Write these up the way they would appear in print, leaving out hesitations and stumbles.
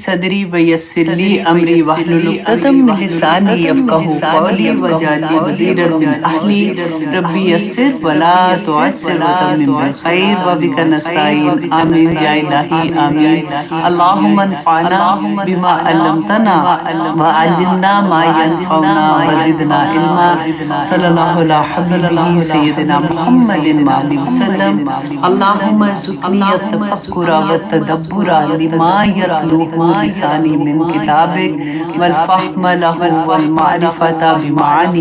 صدری ویسر لی امری واحلل عقدۃ من لسانی یفقهوا قولی واجعل لي وزیرا من اہلی ربی یسر ولا تعسر وتمم بالخیر وبک نستعین آمین یا الہی آمین۔ اللہم انفعنا بما علمتنا وعلمنا ما ينفعنا وزدنا علما صلی اللہ علیہ حبیبہ سیدنا محمد وآلہ وسلم۔ اللہم ارزقنی التفکر والتدبر لما يتلوه لسانی من کتابک والفهم له والمعرفة بمعانی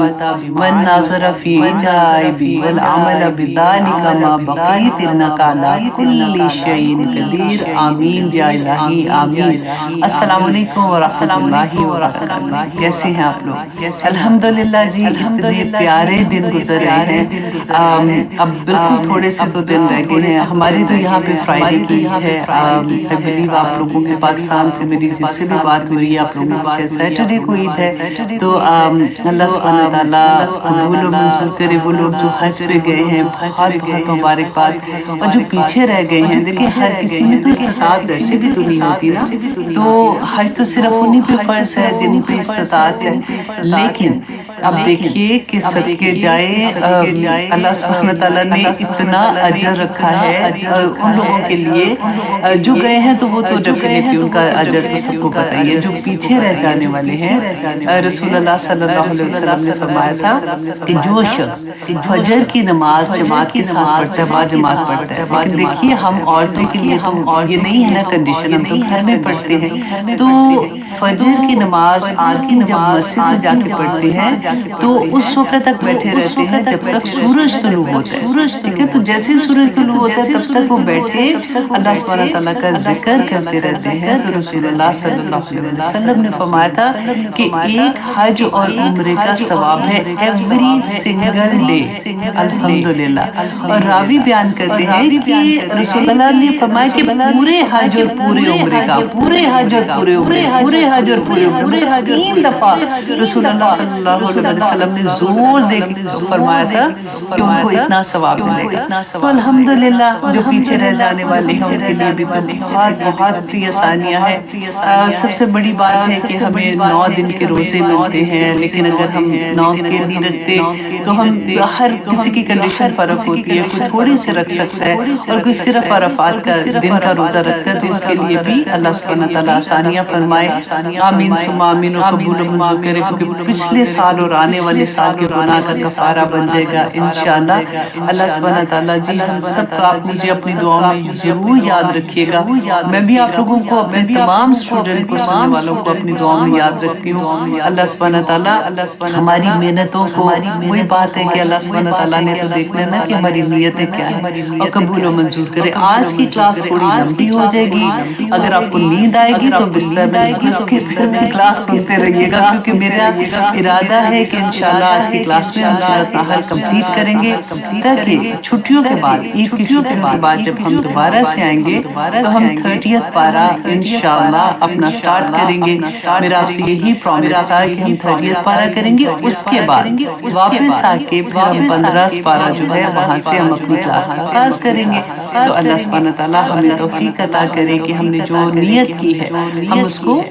والنظر في عجائب والعمل بذلك ما بقیت انک علی کل شیء قدیر آمین یا الہی آمین۔ السلام علیکم ورحمۃ اللہ وبرکاتہ۔ کیسے ہیں آپ لوگ؟ الحمدللہ جی، اتنے پیارے دن گزر رہے ہیں۔ اب بالکل تھوڑے سے تو دن رہ گئے ہیں۔ ہمارے تو یہاں پہ فرائیڈے کی ہے، I believe آپ لوگوں کے پاکستان سے میری جن سے بھی بات ہو رہی ہے آپ لوگوں کی سیٹرڈے کو عید ہے، تو اللہ سبحانہ تعالیٰ قبول و منظور کرے۔ وہ لوگ جو حج پہ گئے ہیں بہت بہت مبارکباد، اور جو پیچھے رہ گئے ہیں دیکھیں ہر کسی میں تو استطاعت ویسے بھی تو نہیں ہوتی نا، تو حج تو صرف انہیں پہ فرض ہے جن پہ استطاعت ہے، لیکن اب دیکھیے کہ صدقے جائے اللہ سبحانہ تعالیٰ نے اتنا اجر رکھا ہے ان لوگوں کے لیے جو گئے ہیں، تو وہ تو ڈیفینیٹلی ان کا اجر تو سب کو پتہ ہی ہے۔ جو پیچھے رہ جانے والے ہیں، رسول اللہ صلی اللہ علیہ وسلم نے فرمایا تھا کہ جو شخص فجر کی نماز جماعت کے ساتھ پڑھتا ہے با جماعت پڑھتا ہے، لیکن دیکھیے ہم عورتوں کے لیے یہ نہیں ہے نا کنڈیشن، ہم تو گھر میں پڑھتے ہیں، تو فجر کی نماز آرکن جب مسجد میں جا کے پڑھتے ہیں تو اس وقت تک بیٹھے رہتے ہیں جب تک سورج طلوع ہوتا ہے، ٹھیک ہے؟ تو جیسے ہی سورج طلوع ہوتا ہے تب تک وہ بیٹھے اللہ سبحانہ تعالیٰ کا ذکر کرتے رہتے ہیں۔ تو رسول اللہ صلی اللہ علیہ وسلم نے فرمایا تھا کہ ایک حج اور عمرے کا ثواب ہے ایوری سنگل ڈے، الحمدللہ۔ اور راوی بیان کرتے ہیں کہ رسول اللہ نے فرمایا کہ پورے حج اور پورے عمرے کا، پورے حج اور پورے عمرے، پورے حج اور پورے عمرے 3 دفعہ رسول اللہ صلی اللہ علیہ وسلم نے زور دے کے فرمایا تھا کہ ان کو اتنا ثواب ملے گا۔ تو الحمدللہ جو پیچھے رہ جانے والے ہیں ان کے لیے بھی تو بہت سی آسانیاں ہیں۔ سب سے بڑی بات ہے کہ ہمیں 9 دن کے روزے ملتے ہیں، لیکن اگر ہم 9 کے نہیں رکھتے تو ہم ہر کسی کی کنڈیشن فرق ہوتی ہے، کوئی تھوڑی سے رکھ سکتا ہے اور کوئی صرف عرفات کا دن کا روزہ رکھتا ہے، تو اس کے لیے بھی اللہ سبحانہ تعالیٰ آسانیاں فرمائے۔ آمین ثم آمین و قبول و منظور کرے، کیونکہ پچھلے سال اور آنے والے سال کے گناہ کا کفارہ بن جائے گا انشاءاللہ۔ اللہ سبحانہ تعالیٰ جی ہم سب کا آپ مجھے اپنی دعاؤں میں ضرور یاد رکھیے گا، میں بھی آپ لوگوں کو اپنے تمام اسٹوڈنٹ کو سننے والوں کو اپنی دعاؤں میں یاد رکھتی ہوں۔ اللہ سبحانہ تعالیٰ ہماری محنتوں کو، وہی بات ہے کہ اللہ سبحانہ تعالیٰ نے تو دیکھنا ہے نا کہ ہماری نیتیں کیا ہیں، اور قبول و منظور کرے۔ آج کی کلاس تھوڑی لمبی ہو جائے گی، اگر آپ کو نیند آئے گی تو بستر میں اس کی کلاس سنتے رہیے گا، کیونکہ میرا ارادہ ہے کہ انشاءاللہ آج کی کلاس میں ہم سورۃ نحل کمپلیٹ کریں گے، تاکہ چھٹیوں کے بعد، عید کی چھٹیوں کے بعد جب ہم دوبارہ سے آئیں گے تو ہم 30th پارہ انشاءاللہ اپنا سٹارٹ کریں گے۔ میرا آپ سے یہی پرومس تھا کہ ہم 30th پارہ کریں گے، اس کے بعد واپس آ کے پھر ہم 15 پارہ جو ہے وہاں سے ہم اپنی کلاس کا آغاز کریں گے۔ تو اللہ سبحانہ تعالیٰ ہمیں توفیق عطا کرے کہ ہم نے جو نیت کی ہے ہم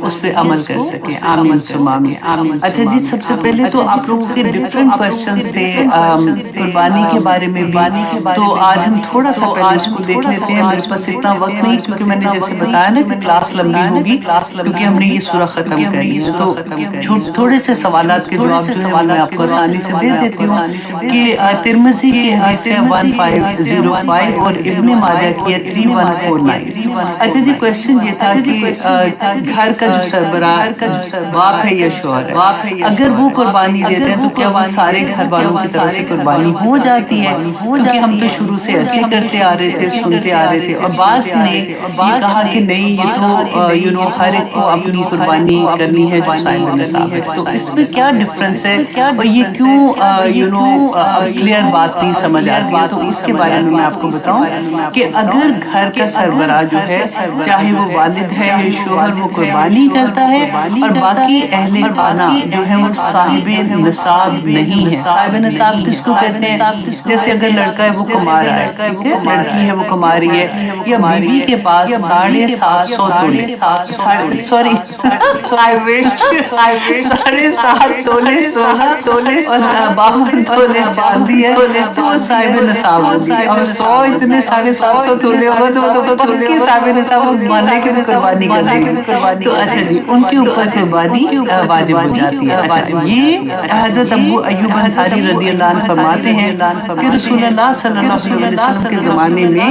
اس پہ عمل کر سکیں۔ آمین ثم آمین۔ اچھا جی، سب سے پہلے تو آپ لوگوں کے ڈفرینٹ کوسچنز تھے قربانی کے بارے میں بھی، تو آج ہم تھوڑا سا پہلے اس کو دیکھ لیتے ہیں۔ میرے پاس اتنا وقت نہیں کیونکہ میں نے جیسے بتایا نا کہ کلاس لمبی ہوگی، کیونکہ ہم نے یہ سورہ ختم کرنی ہے، تو تھوڑے سے سوالات کے جواب جو ہیں میں آپ کو آسانی سے دے دیتی ہوں کہ ترمذی کی حدیث ہے 1505 اور ابن ماجہ کی ہے 3149۔ اچھا جی، کوسچن یہ تھا کہ گھر کا جو سربراہ باپ ہے یا شوہر ہے، اگر وہ قربانی دیتے ہیں تو کیا وہ سارے گھر والوں کی طرف سے قربانی ہو جاتی ہے؟ کیونکہ ہم تو شروع سے ایسے کرتے آ رہے تھے، سنتے آ رہے تھے، اور بعض نے یہ کہا کہ نہیں، یہ تو ہر ایک کو اپنی قربانی کرنی ہے جو صاحب نصاب ہے۔ تو اس میں کیا ڈفرنس ہے اور یہ کیوں کلیئر بات نہیں سمجھ آتی ہے؟ تو اس کے بارے میں آپ کو بتاؤں کہ اگر گھر کا سربراہ جو ہے، چاہے وہ والد ہے یا شوہر، وہ قربانی کرتا ہے اور باقی اہل خانہ جو ہے وہ صاحب نصاب نہیں ہے۔ صاحب نصاب کس کو کہتے ہیں؟ جیسے اگر لڑکا ہے وہ کما رہا ہے، لڑکی ہے وہ کما رہی ہے، یا بیوی کے پاس 750 تولے سوری 7.5 تولے سونا اور 52 تولے چاندی ہے تو وہ صاحب نصاب ہوگی. اب 100 اتنے 750 تولے ہوگا تو پکی صاحب نصاب ماننے کی قربانی کریں گے. تو اچھا جی ان کے اوپر قربانی واجب ہو جاتی ہے. اچھا یہ حضرت ابو ایوب انصاری رضی اللہ عنہ فرماتے ہیں کہ رسول اللہ صلی اللہ علیہ وسلم کے زمانے میں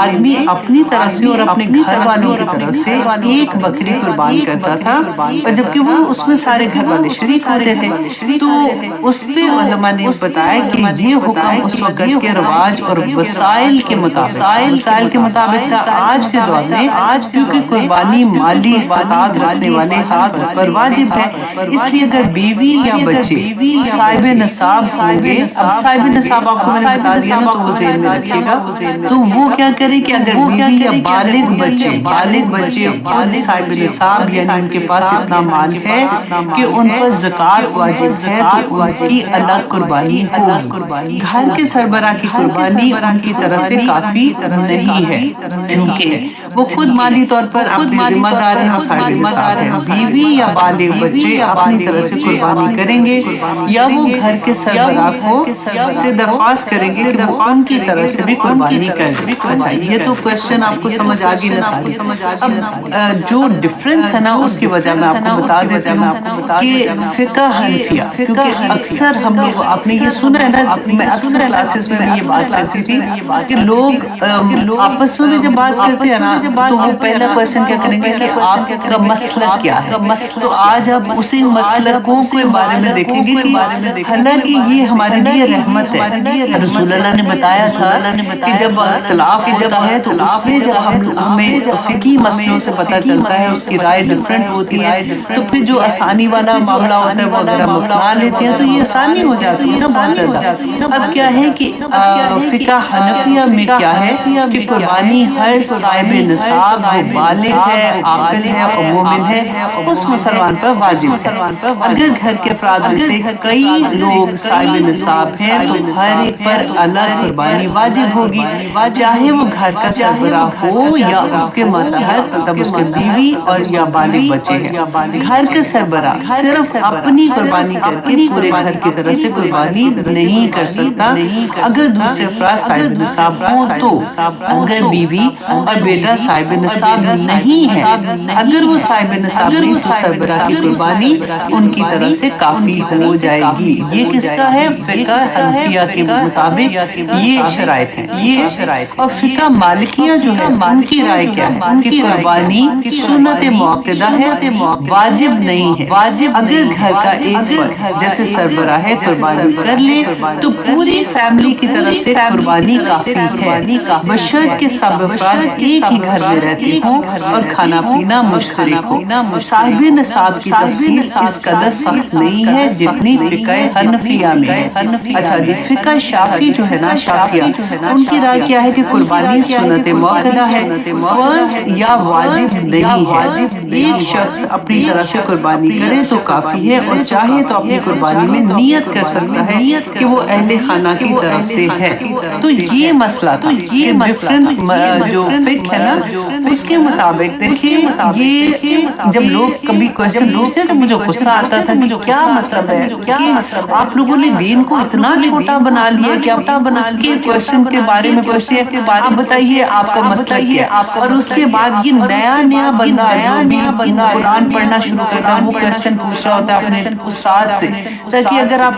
آدمی اپنی طرف سے اور اپنے گھر والوں کی طرف سے ایک بکری قربان کرتا تھا اور جبکہ وہ اس میں سارے گھر والے شریک ہوتے تھے. تو اس پہ علماء نے بتایا کہ یہ حکم اس وقت کے رواج اور وسائل کے مطابق تھا. آج کے دور میں کیونکہ قربانی مالی استطاعت رکھنے والے ہاتھ پر واجب ہے اس لیے اگر بیوی یا بچے صاحب نصاب ہوں گے. اب صاحب نصاب آپ کو میں نے بتا دیا نا تو وہ ذہن میں رکھیے گا. تو وہ کیا کرے کہ اگر بیوی یا بالغ بچے صاحب نصاب یعنی ان کے پاس اتنا مال ہے کہ ان پر زکوٰۃ واجب ہے تو ان کی الگ قربانی ہوگی. گھر کے سربراہ کی قربانی ان کی طرف سے کافی نہیں ہے کیونکہ وہ خود مالی طور پر اپنی ذمہ دار ہیں اور صاحب نصاب ہیں. بیوی یا بالغ بچے اپنی طرف سے قربانی کریں گے یا وہ گھر کے سربراہ کو سے درخواست کریں گے کہ وہ ان کی طرف سے بھی قربانی کریں. اچھا یہ تو کوشچن آپ کو سمجھ آ گئی نا ساری. اب جو ڈفرنس ہے نا اس کی وجہ میں آپ کو بتا دیتا ہوں کہ فقہ حنفیہ کیونکہ اکثر ہم لوگ آپ نے یہ سنا ہے نا میں اکثر کلاسز میں یہ بات کرتی تھی کہ لوگ آپس میں جب بات کرتے ہیں نا تو وہ پہلا کوشچن کیا کریں گے کہ آپ کا مسلک کیا ہے. تو آج آپ اسی مسلکوں کے بارے میں دیکھیں گے حالانکہ یہ ہمارے لیے رحمت ہے. رسول اللہ نے بتایا تھا کہ جب اختلاف ہوتا ہے تو اس میں جب ہمیں فقہی مسئلوں سے پتہ چلتا ہے اس کی رائے ڈفرینٹ ہوتی ہے تو پھر جو آسانی والا معاملہ ہوتا ہے وہ اگر ہم اپنا لیتے ہیں تو یہ آسانی ہو جاتی ہے نا بہت زیادہ. اب کیا ہے کہ فقہ حنفیہ میں کیا ہے کہ قربانی ہر صاحب نصاب جو بالغ ہے عاقل ہے اور مومن ہے اس مسلمان پر واجب ہے. اگر گھر کے افراد میں سے کئی لوگ صاحب نصاب ہیں تو ہر ایک پر الگ قربانی واجب ہوگی چاہے وہ گھر کا سربراہ ہو یا اس کے ماتحت مطلب اس کے بیوی اور یا بالغ بچے ہیں. گھر کے سربراہ صرف اپنی قربانی کر کے پورے گھر کی طرف سے قربانی نہیں کر سکتا اگر دوسرے افراد صاحب نصاب ہوں. تو اگر بیوی اور بیٹا صاحب نصاب نہیں ہے اگر وہ صاحب نصاب نہیں تو سربراہ کی قربانی ان کی طرف سے کافی ہو جائے گی. یہ کس کا ہے؟ فقہ حنفیہ کے مطابق یہ شرائط ہیں. اور فقہ مالکیہ جو ہے ان کی رائے کیا ہے؟ ان کی قربانی سنت مؤکدہ ہے واجب نہیں ہے. اگر گھر کا ایک فرد جیسے سربراہ ہے قربانی کر لے تو پوری فیملی کی طرف سے قربانی کافی ہے بشرط کہ سب افراد ایک ہی گھر میں رہتے ہوں اور کھانا پینا مشترک ہو. صاحب نصاب کی تفصیل اس قدر سخت نہیں ہے جتنی فقہ حنفیہ میں ہے. اچھا جی فقہ شافعی جو ہے نا شافعیہ ان کی رائے کیا ہے کہ قربانی سنت مؤکدہ ہے فرض یا واجب نہیں ہے. ایک شخص اپنی طرف سے قربانی کرے تو کافی ہے اور چاہے تو اپنی قربانی میں نیت کر سکتا ہے کہ وہ اہل خانہ کی طرف سے ہے. تو یہ مسئلہ تھا یہ ڈفرنٹ جو فقہ ہے نا اس کے مطابق دیکھیے یہ جب لوگ کبھی کوشچن پوچھتے تو مجھے غصہ آتا تھا کہ کیا مطلب ہے آپ لوگوں نے دین کو اتنا چھوٹا بنا لیا کہ آپ اس کے کوشچن کے بارے میں پوچھتے ہیں کہ آپ بتائیے آپ کا مسئلہ کیا ہے اور اس کے بعد یہ نیا بندہ قرآن پڑھنا شروع کرتا ہے وہ کوشچن پوچھ رہا ہوتا ہے اپنے استاد سے تاکہ اگر آپ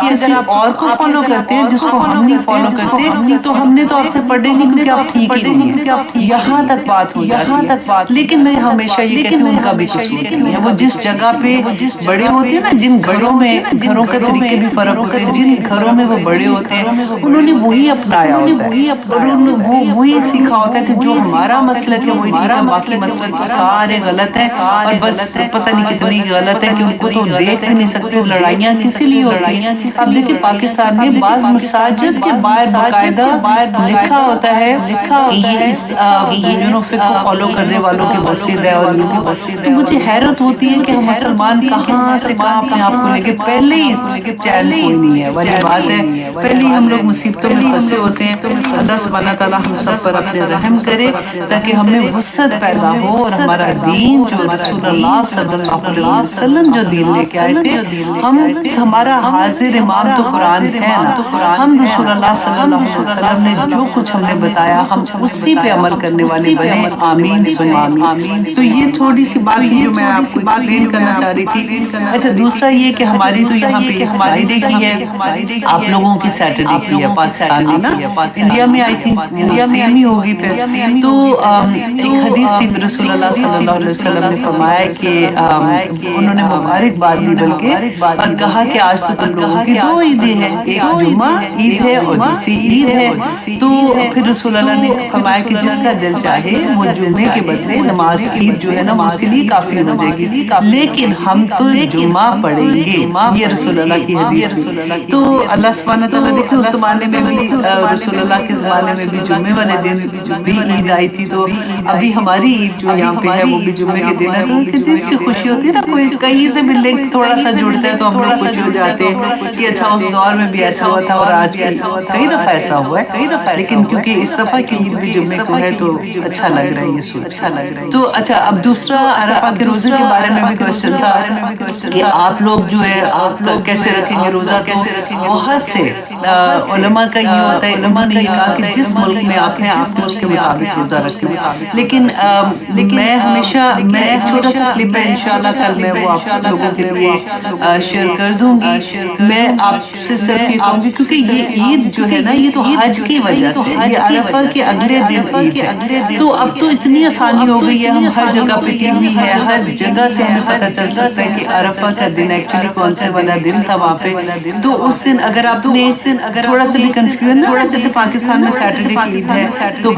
کسی اور کو فالو کرتے ہیں جس کو ہم نہیں فالو کرتے تو ہم نے تو آپ سے پڑھے نہیں کیونکہ آپ ٹھیک ہی نہیں ہے. یہاں تک بات ہو جاتی ہے. لیکن میں ہمیشہ یہ کہتی ہوں ان کا بھی قصور نہیں ہے. وہ جس جگہ پہ بڑے ہوتے ہیں نا جن گھروں کے طریقے بھی فرق ہوتے ہیں جن گھروں میں وہ بڑے ہوتے ہیں انہوں نے وہی اپنایا ہوتا ہے اور وہی سیکھا ہوتا ہے کہ جو ہمارا مسلک ہے وہی ٹھیک ہے باقی مسلک تو سارے غلط ہیں اور بس پتہ نہیں کتنی غلط ہے کہ ان کو تو دیکھ نہیں سکتے. لڑائیاں کسی لیے ہو رہی ہیں. اب دیکھیں پاکستان میں بعض مساجد کے باہر باقاعدہ لکھا ہوتا ہے کہ یہ اس فقہ کو فالو کرنے والوں کی مسجد ہے اور یہ مسجد. تو مجھے حیرت ہوتی ہے کہ ہم مسلمان کہاں سے کہاں اپنے آپ کو لے کے پہلے ہی چین کوئی نہیں ہے. والی بات ہے پہلے ہی ہم لوگ مصیبتوں میں پھنسے ہوتے ہیں. اللہ سبحانہ تعالیٰ ہم سب پر اپنے رحم کرے تاکہ ہمیں وسعت پیدا ہو اور ہمارا دین جو رسول اللہ صلی اللہ علیہ وسلم جو دین لے کے آئے تھے، ہمارا حاضر امام تو قرآن ہے نا، ہم رسول اللہ صلی اللہ علیہ وسلم نے جو کچھ ہم نے بتایا ہم اسی پہ عمل کرنے والے بنے، آمین سن آمین۔ تو یہ تھوڑی سی بات جو میں آپ کو ایکسپلین کرنا چاہ رہی تھی۔ اچھا دوسرا یہ کہ ہماری تو یہاں پہ فرائیڈے کی ہے، آپ لوگوں کی سیٹرڈے کی ہے پاکستان میں نا، انڈیا میں آئی تھنک انڈیا میں ہی ہوگی پھر۔ تو ایک حدیث تھی رسول اللہ صلی اللہ علیہ وسلم نے فرمایا کہ انہوں نے مبارکباد دی بلکہ اور کہا کہ آج تو تم لوگوں کی دو عیدیں ہیں، ایک جمعہ عید ہے اور دوسری عید ہے۔ تو پھر رسول اللہ نے فرمایا کہ جس کا دل چاہے وہ جمعے کے بدلے نماز عید جو ہے نا اس کے لیے کافی ہو جائے گی، لیکن ہم تو جمعہ پڑھیں گے، یہ رسول اللہ کی حدیث تھی۔ تو اللہ سبحانہ تعالیٰ دیکھے اس زمانے میں بھی رسول اللہ کے زمانے میں بھی جمعے والے دن بھی عید آئی تھی، تو ابھی ہماری عید جو یہاں پہ ہے وہ بھی جمعے کے دن ہے، تو عجیب سی خوشی ہوتی ہے نا، کوئی کہیں سے بھی لنک تھوڑا سا جڑتا ہے تو ہم لوگ خوش ہو جاتے ہیں کہ اچھا اس دور میں بھی ایسا ہوا تھا اور آج بھی ایسا ہوا، کئی دفعہ ایسا ہوا ہے لیکن کیونکہ اس دفعہ کی عید بھی جمعے کو ہے تو اچھا لگ رہا ہے یہ سوچ۔ تو اچھا اب دوسرا عرفہ کے روزے کے بارے میں بھی کوشچن تھا کہ آپ لوگ جو ہے آپ کیسے رکھیں گے روزہ، کیسے رکھیں گے؟ بہت سے علماء کا یہ ہوتا ہے، علماء نے یہ کہا کہ جس ملک میں آپ ہیں آپ اس کے مطابق روزہ رکھیں، لیکن میں ہمیشہ میں ایک چھوٹا سا کلپ ہے انشاءاللہ کل میں وہ آپ لوگوں کے لیے شیئر کر دوں گی۔ میں آپ سے صرف یہ کہوں گی کیونکہ یہ عید جو ہے نا یہ تو حج کی وجہ سے، یہ عرفہ کے اگلے دن عید ہے، تو اب تو اتنی آسانی ہو گئی ہے، ہم ہر جگہ پہ ٹی وی ہے، ہر جگہ سے ہمیں پتہ چل سکتا ہے کہ عرفہ کا دن ایکچولی کون سے والا دن تھا وہاں پہ۔ تو اس دن اگر آپ نے تھوڑا سا بھی کنفیوژن نہ، جیسے پاکستان میں سیٹرڈے کی عید ہے تو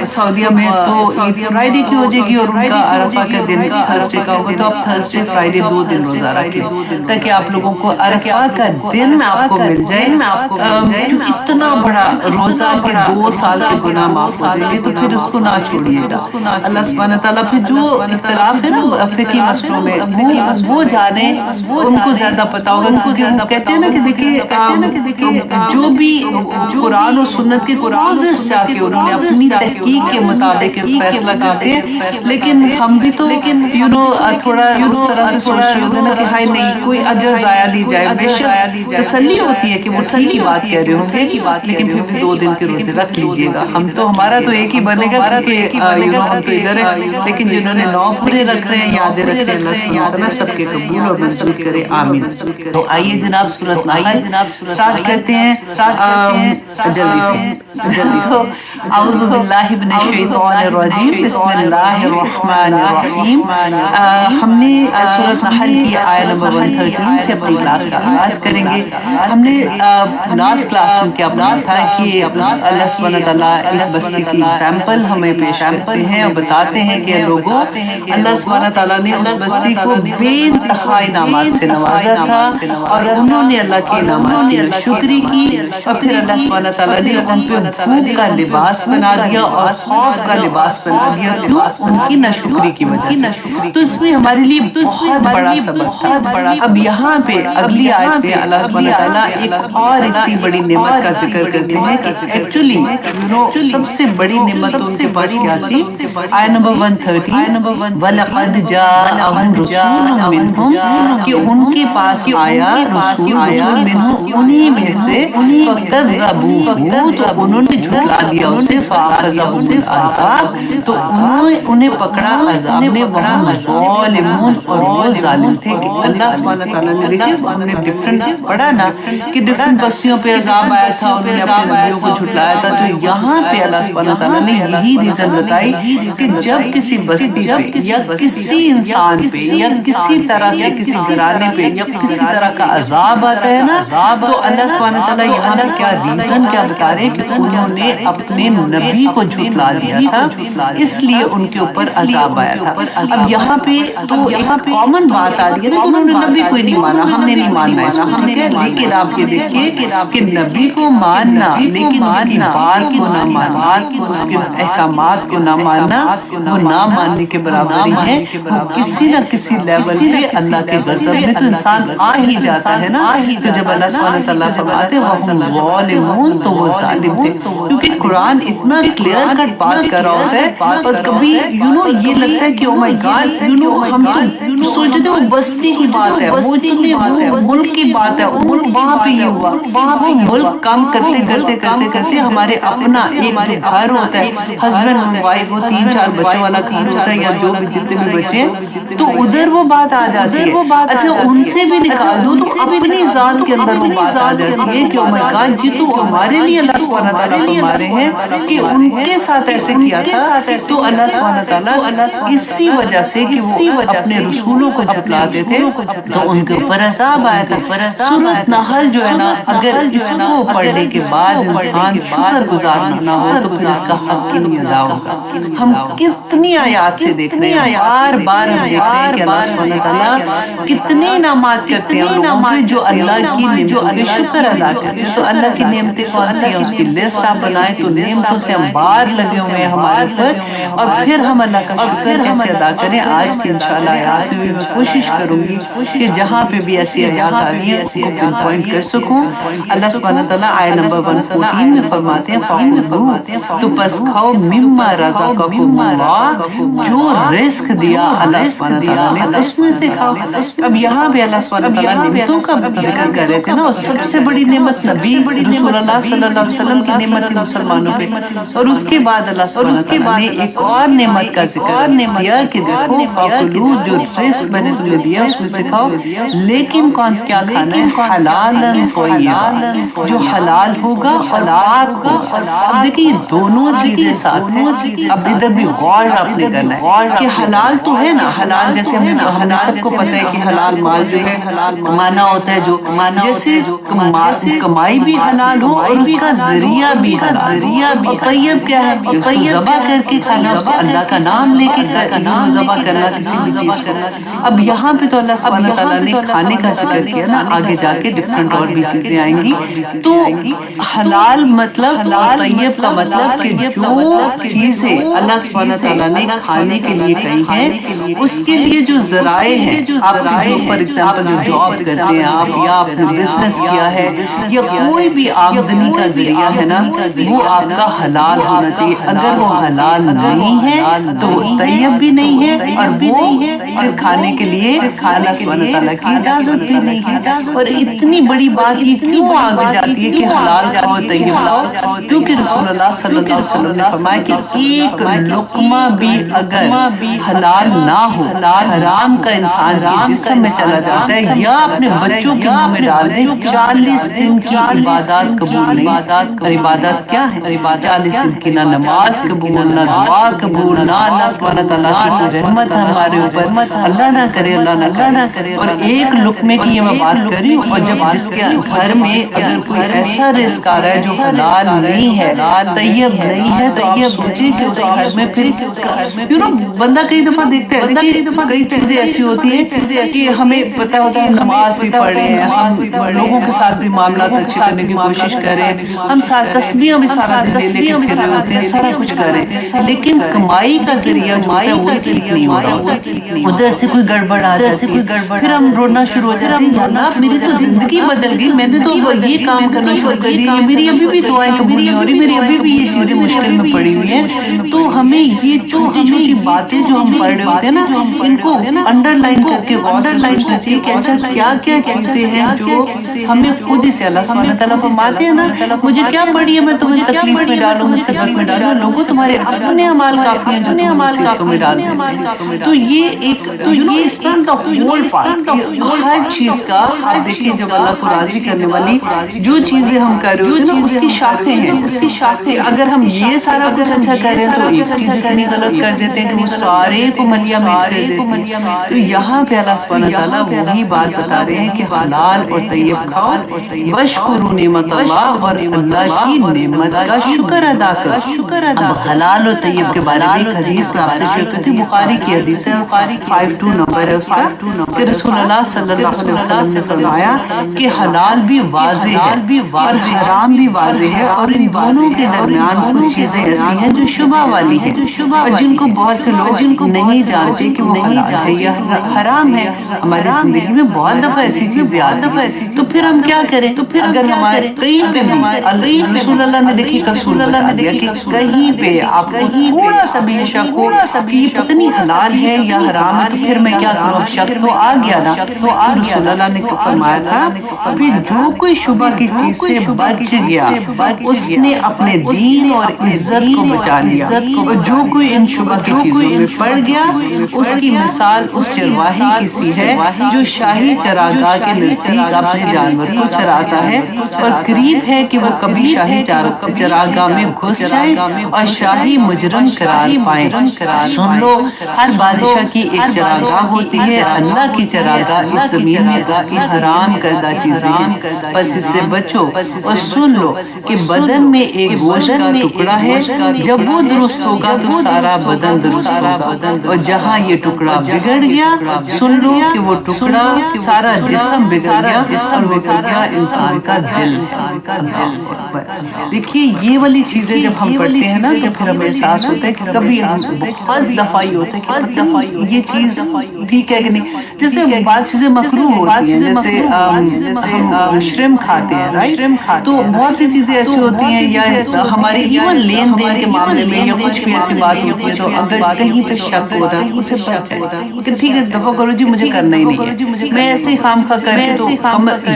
سعودیہ میں تو عید فرائیڈے کی ہو جائے گی اور ان کا عرفہ کا دن تھرسڈے کا ہوگا، تو آپ تھرسڈے فرائیڈے دو دن روزہ رکھیں تاکہ آپ لوگوں کو عرفہ کا دن آپ کو مل جائے۔ کیونکہ اتنا بڑا روزہ کہ 2 سال کے گناہ معاف ہو جائیں گے، تو پھر اس کو نہ چھوڑیے گا۔ اللہ سبحانہ تعالیٰ پھر جو اختلاف ہے نا فقہی مسئلوں میں وہ جانے، ان کو زیادہ پتا ہوگا، کیونکہ وہ کہتے ہیں نا کہ دیکھیے جو بھی قرآن و سنت کے کورسز جا کے انہوں نے اپنی تحقیق کے مطابق فیصلہ کرتے ہیں، لیکن ہم بھی تو تھوڑا اس طرح سے سوچ رہے ہوتے ہیں نا کہ ہائے نہیں کوئی اجر ضائع دی جائے، بے شک تسلی ہوتی ہے کہ وہ صحیح کی بات کہہ رہے ہوں گے، لیکن پھر بھی 2 دن کے روزے رکھ لیجئے گا۔ ہم تو ہمارا تو ایک ہی بنے گا کیونکہ ہم تو ادھر ہیں، لیکن جنہوں نے 9 پورے رکھ رہے ہیں، یادیں رکھ رہے ہیں، اللہ سبحانہ تعالیٰ سب کے قبول اور منظور کرے، آمین۔ تو آئیے جناب سورۃ نحل سٹارٹ کرتے ہیں جلدی سے۔ اعوذ باللہ من الشیطان الرجیم، بسم اللہ الرحمن الرحیم۔ ہم نے سورۃ نحل کی آیت نمبر 113 سے اپنی کلاس کا آغاز کریں گے۔ ہم نے لاسٹ کلاس میں کیا پڑھا تھا کہ اللہ سبحانہ تعالیٰ ایک بستی کی ایگزامپل ہمیں پیش کرتے ہیں اور بتاتے ہیں کہ لوگوں اللہ سبحانہ تعالیٰ نے اس بستی کو بے انتہا انعامات سے نوازا تھا اور انہوں نے اللہ کے انعامات کی شکری کی، اور پھر اللہ سبحانہ تعالیٰ نے ان پہ بھوک کا لباس بنا دیا اور خوف کا لباس بنا دیا، کیوں؟ ان کی ناشکری کی وجہ سے۔ تو اس میں ہمارے لیے بہت بڑا سبق تھا۔ اب یہاں پہ اگلی آیت میں اللہ سبحانہ تعالیٰ ایک اور اتنی بڑی نعمت کا ذکر کرتے ہیں کہ ایکچولی سب سے بڑی نعمت ان کے پاس کیا تھی؟ آیت نمبر 130 وَلَقَدْ جَاءَهُمْ رَسُولٌ مِّنْهُمْ، کہ ان کے پاس آیا رسول منہم انہی میں سے، فَكَذَّبُوهُ تو انہوں نے جھٹلا دیا اسے، فَأَخَذَهُمُ الْعَذَابُ تو انہیں پکڑا عذاب نے، وَهُمْ ظَالِمُونَ اور وہ ظالم تھے۔ کہ اللہ سبحانہ تعالیٰ نے دیکھیں ہم نے ڈیفرنٹ پڑھا نا کہ ڈیفرنٹ بستیوں پہ عذاب آیا تھا، انہوں نے اپنے نبیوں کو جھٹلایا تھا، تو یہاں پہ اللہ سبحانہ تعالیٰ نے یہی ریزن بتائی کہ جب کسی بستی پہ یا کسی انسان پہ یا کسی طرح سے کسی گھرانے پہ یا کسی طرح کا عذاب آتا ہے نا، تو اللہ سبحانہ تعالیٰ یہاں پہ کیا ریزن کیا بتا رہے ہیں کہ انہوں نے اپنے نبی کو جھٹلا دیا تھا، اس لیے ان کے اوپر عذاب آیا تھا۔ اب یہاں پہ تو ایک کامن بات آ رہی ہے نا کہ انہوں نے نبی کو ہی نہیں مانا، ہم نے نہیں ماننا ہے اس کو، لیکن آپ یہ دیکھیے کہ نبی کو ماننا لیکن اس کی بات کو نہ ماننا، اس کے احکامات کو نہ ماننا، وہ نہ ماننے کے برابر ہی ہے، وہ کسی نہ کسی لیول پہ اللہ کے غضب میں تو انسان آ ہی جاتا ہے نا۔ تو جب اللہ سبحانہ تعالیٰ فرماتے وَهُمْ ظَالِمُونَ تو وہ ظالم تھے، کیونکہ قرآن اتنا کلیئر کٹ بات کر رہا ہوتا ہے اور کبھی یہ لگتا ہے کہ او مائی گاڈ ہم سوچتے وہ بستی کی بات ہے، وہ ملک کی بات ہے، وہاں پہ یہ ہوا، وہ ملک کام کرتے ہمارے اپنا ایک گھر ہوتا ہے، ہسبینڈ وائف، وہ 3-4 بچوں والا گھر ہوتا ہے یا جو بھی جتنے بھی بچے ہیں، تو ادھر وہ بات آ جاتی ہے۔ اچھا ان سے بھی نکال دو تو اپنی ذات کے اندر وہ بات آ جاتی ہے کہ او مائی گاڈ یہ تو ہمارے لیے اللہ سبحانہ تعالیٰ فرما رہے ہیں کہ ان کے ساتھ ایسے کیا تھا، تو اللہ سبحانہ تعالیٰ اسی وجہ سے کہ وہ اپنے رسولوں کو جھٹلاتے تھے تو ان کے اوپر عذاب آیا تھا۔ سورۃ نحل جو ہے نا، اگر اس کو پڑھنے کے بعد انسان شکر گزار نہ ہو تو پھر اس کا حق کی نہیں ادا ہوگا۔ ہم کتنی آیات سے دیکھ رہے ہیں، بار بار ہم دیکھ رہے ہیں کہ اللہ سبحانہ تعالیٰ کتنی انعامات کرتے ہیں لوگوں پہ جو اللہ کی نعمتوں پہ شکر ادا کرتے ہیں۔ تو اللہ کی نعمتیں کون سی ہیں، اس کی لسٹ آپ بنائیں تو نعمتوں سے ہم بار لگے ہوئے ہیں ہمارے اوپر، اور پھر ہم اللہ کا شکر کیسے ادا کریں۔ آج کی انشاءاللہ آیات میں میں کوشش کروں گی کہ جہاں پہ بھی ایسی آیات آ رہی ہیں اس کو پن پوائنٹ کر سکوں۔ اللہ سبحانہ تعالیٰ آیت نمبر 114 میں فرماتے ہیں فَكُلُوا، تو پس کھاؤ مما رزقکم اللہ، جو رزق دیا اللہ سبحانہ تعالیٰ نے اس میں سے کھاؤ۔ اب یہاں پہ اللہ سبحانہ تعالیٰ نعمتوں کا ذکر کر رہے تھے نا، اور سب سے بڑی نعمت نبی رسول اللہ صلی اللہ علیہ وسلم کی نعمت تھی مسلمانوں پہ، اور اس کے بعد اللہ سبحانہ تعالیٰ نے ایک اور نعمت کا ذکر دیا کہ دیکھو فَكُلُوا، جو رزق میں نے تمہیں دیا اس میں سے کھاؤ، لیکن کیا کھانا ہے، حلالًا طیبا، جو حلال ہوگا اور پاک ہوگا۔ اب دیکھیں یہ دونوں چیزیں ساتھ ہیں، اب ادھر بھی غور آپ نے کرنا ہے کہ حلال تو ہے نا، حلال جیسے ہمیں سب کو پتہ ہے کہ حلال مال جو ہے مانا ہوتا ہے، جو جیسے کمائی بھی حلال ہو اور اس کا ذریعہ بھی حلال ہو۔ اور طیب کیا ہے، ذبح کر کے کھانا، اس کو اللہ کا نام لے کے ذبح کرنا کسی بھی چیز کو۔ اب یہاں پہ تو اللہ سبحانہ تعالیٰ نے کھانے کا ذکر کیا نا، آگے جا کے ڈفرنٹ اور بھی چیزیں آئیں گی۔ تو حلال مطلب طیب کا مطلب کہ جو چیزیں اللہ سبحانہ تعالیٰ نے کھانے کے لیے کہی ہیں اس کے لیے جو ذرائع ہیں، آپ جو فار ایگزامپل جو جاب کرتے ہیں آپ، یا آپ نے بزنس کیا ہے، یا کوئی بھی آمدنی کا ذریعہ ہے نا، وہ آپ کا حلال ہونا چاہیے۔ اگر وہ حلال نہیں ہے تو وہ طیب بھی نہیں ہے، اور وہ پھر کھانے کے لیے اللہ سبحانہ تعالیٰ کی اجازت بھی نہیں ہے۔ اور اتنی بڑی بات یہ کیوں آگے جاتی ہے کہ حلال جاؤ طیب لاؤ، کیونکہ رسول اللہ صلی اللہ علیہ وسلم نے فرمایا کہ ایک لقمہ بھی اگر حلال نہ ہو، حرام کا انسان کے جسم میں چلا جاتا ہے یا اپنے بچوں کے منہ میں ڈال دیں، 40 دن کی عبادات قبول نہیں۔ اور عبادت کیا ہے، 40 دن کی نہ نماز قبول، نہ دعا قبول، نہ اللہ سبحانہ تعالیٰ کی رحمت ہمارے اوپر، اللہ نہ کرے، اللہ نہ کرے۔ اور ایک لقمے کی میں بات کر رہی ہوں، اور جب جس کے گھر میں اگر کوئی ایسا رزق آ رہا ہے جو حلال نہیں ہے، طیب نہیں ہے، تو آپ سوچیں کہ اس گھر میں پھر بندہ کئی دفعہ دیکھتا ہے، کئی چیزیں ایسی ہوتی ہیں کہ ہمیں پتہ ہوتا ہے نماز بھی پڑھ رہے ہیں، ہم لوگوں کے ساتھ بھی معاملات اچھے کرنے کی کوشش کر رہے ہیں، ہم تسبیحیں بھی سارا دن لے کے پھر رہے ہوتے ہیں، سارا کچھ کر رہے ہیں، لیکن کمائی کا ذریعہ جو ہے وہ ٹھیک نہیں ہو رہا، ادھر سے کوئی گڑبڑ آ جاتی ہے، پھر ہم رونا شروع ہو جاتے ہیں، یا اللہ میری تو زندگی بدل گئی، میں نے تو یہ کام کرنا شروع کر دیا، میری ابھی بھی دعائیں قبول نہیں ہو رہی، میری ابھی بھی یہ چیزیں مشکل میں پڑی ہوئی ہیں۔ تو ہمیں یہ چھوٹی چھوٹی باتیں جو ہم پڑھ رہے ہوتے ہیں نا، ان کو انڈر لائن کر کے غور سے سوچنا چاہیے کہ اچھا کیا کیا چیزیں ہیں جو ہمیں خود ہی سے اللہ سبحانہ تعالیٰ فرماتے ہیں نا، مجھے کیا پڑھی ہے میں تمہیں تکلیف میں ڈالوں، مصیبت میں ڈالوں، لوگوں تمہارے اپنے اعمال کافی ہیں جو تمہیں مصیبتوں میں ڈال دیں۔ تو یہ ایک اس طرح کا ہول پارٹ، ہر چیز کا آپ دیکھیے جب اللہ کو راضی کرنے والی جو چیزیں ہم کر رہے ہوتے ہیں نا، اس کی شاخیں ہیں، اس کی شاخیں۔ اگر ہم یہ سارا کچھ اچھا کر رہے ہیں تو ایک چیز اتنی غلط کر دیتے ہیں کہ وہ سارے کو ملیا مار دیتے ہیں۔ تو یہاں پہ اللہ سبحانہ تعالیٰ وہی بات بتا رہے ہیں کہ حلال اور طیب کھاؤ، واشکروا نعمت اللہ، اور اللہ کی نعمت کا شکر ادا کرو۔ اب حلال اور طیب کے بارے میں ایک حدیث میں آپ سے شیئر کرتی ہوں، بخاری کی حدیث ہے، 52 نمبر ہے اس کا، کہ رسول اللہ صلی اللہ علیہ وسلم نے فرمایا کہ حلال بھی واضح ہے اور حرام بھی واضح ہے، اور ان دونوں کے درمیان کچھ چیزیں ایسی ہیں جو شبہ والی ہیں، اور جن کو بہت سے لوگ نہیں جانتے کہ وہ نہیں جانتے یہ حرام ہے. ہماری زندگی میں بہت دفعہ ایسی چیزیں آتی ہیں. تو پھر ہم کیا کریں؟ تو پھر اگر ہمارے کہیں پہ بھی رسول اللہ نے دیکھی قصور بتا دیا کہ کہیں پہ آپ کو تھوڑا سا بھی شک ہو کہ یہ پتہ نہیں حلال ہے یا حرام ہے، تو پھر میں کیا کروں؟ شک تو آ گیا نا. تو رسول اللہ نے فرمایا تھا کہ جو کوئی شبہ کی چیز سے بچ گیا اس نے اپنے دین اور عزت کو بچا لیا، اور جو کوئی ان شبہ کی چیزوں میں پڑ گیا اس کی مثال اس چرواہی کی سی ہے جو شاہی چراگاہ کے نزدیک اپنے جانور کو چراتا ہے اور قریب ہے کہ وہ کبھی شاہی چراگاہ میں گھس جائے اور شاہی مجرم قرار پائے. سن لو، ہر بادشاہ کی ایک چراگاہ ہوتی ہے. اللہ کی چراگاہ اس زمین میں اس کی حرام کردہ چیزیں ہیں، بس اس سے بچو. اور سن لو کہ بدن میں ایک گوشت کا ٹکڑا ہے، جب وہ درست ہوگا تو سارا بدن درست ہوگا، اور جہاں یہ ٹکڑا بگڑ گیا سن لو کہ وہ ٹکڑا سارا جسم بگڑ گیا، اور بگڑ گیا انسان کا دل. دیکھیے یہ والی چیزیں جب ہم پڑھتے ہیں نا تو پھر ہمیں احساس ہوتا ہے کہ کبھی بہت دفعہ یہ ہوتا ہے کہ یہ چیز ٹھیک ہے کہ نہیں. جیسے بعض چیزیں مکروہ ہوتی ہیں، جیسے ہم شرم کھاتے ہیں، رائٹ؟ تو بہت سی چیزیں ایسی ہوتی ہیں یا ہماری ایون لین دین کے معاملے میں یا کچھ بھی ایسی بات ہوتی ہے تو اگر کہیں پہ شک ہو رہا ہے اسے بچ جائے کہ ٹھیک ہے دفعہ کرو جی، مجھے کرنا ہی نہیں ہے، میں ایسے ہی خام خواہ کر کے تو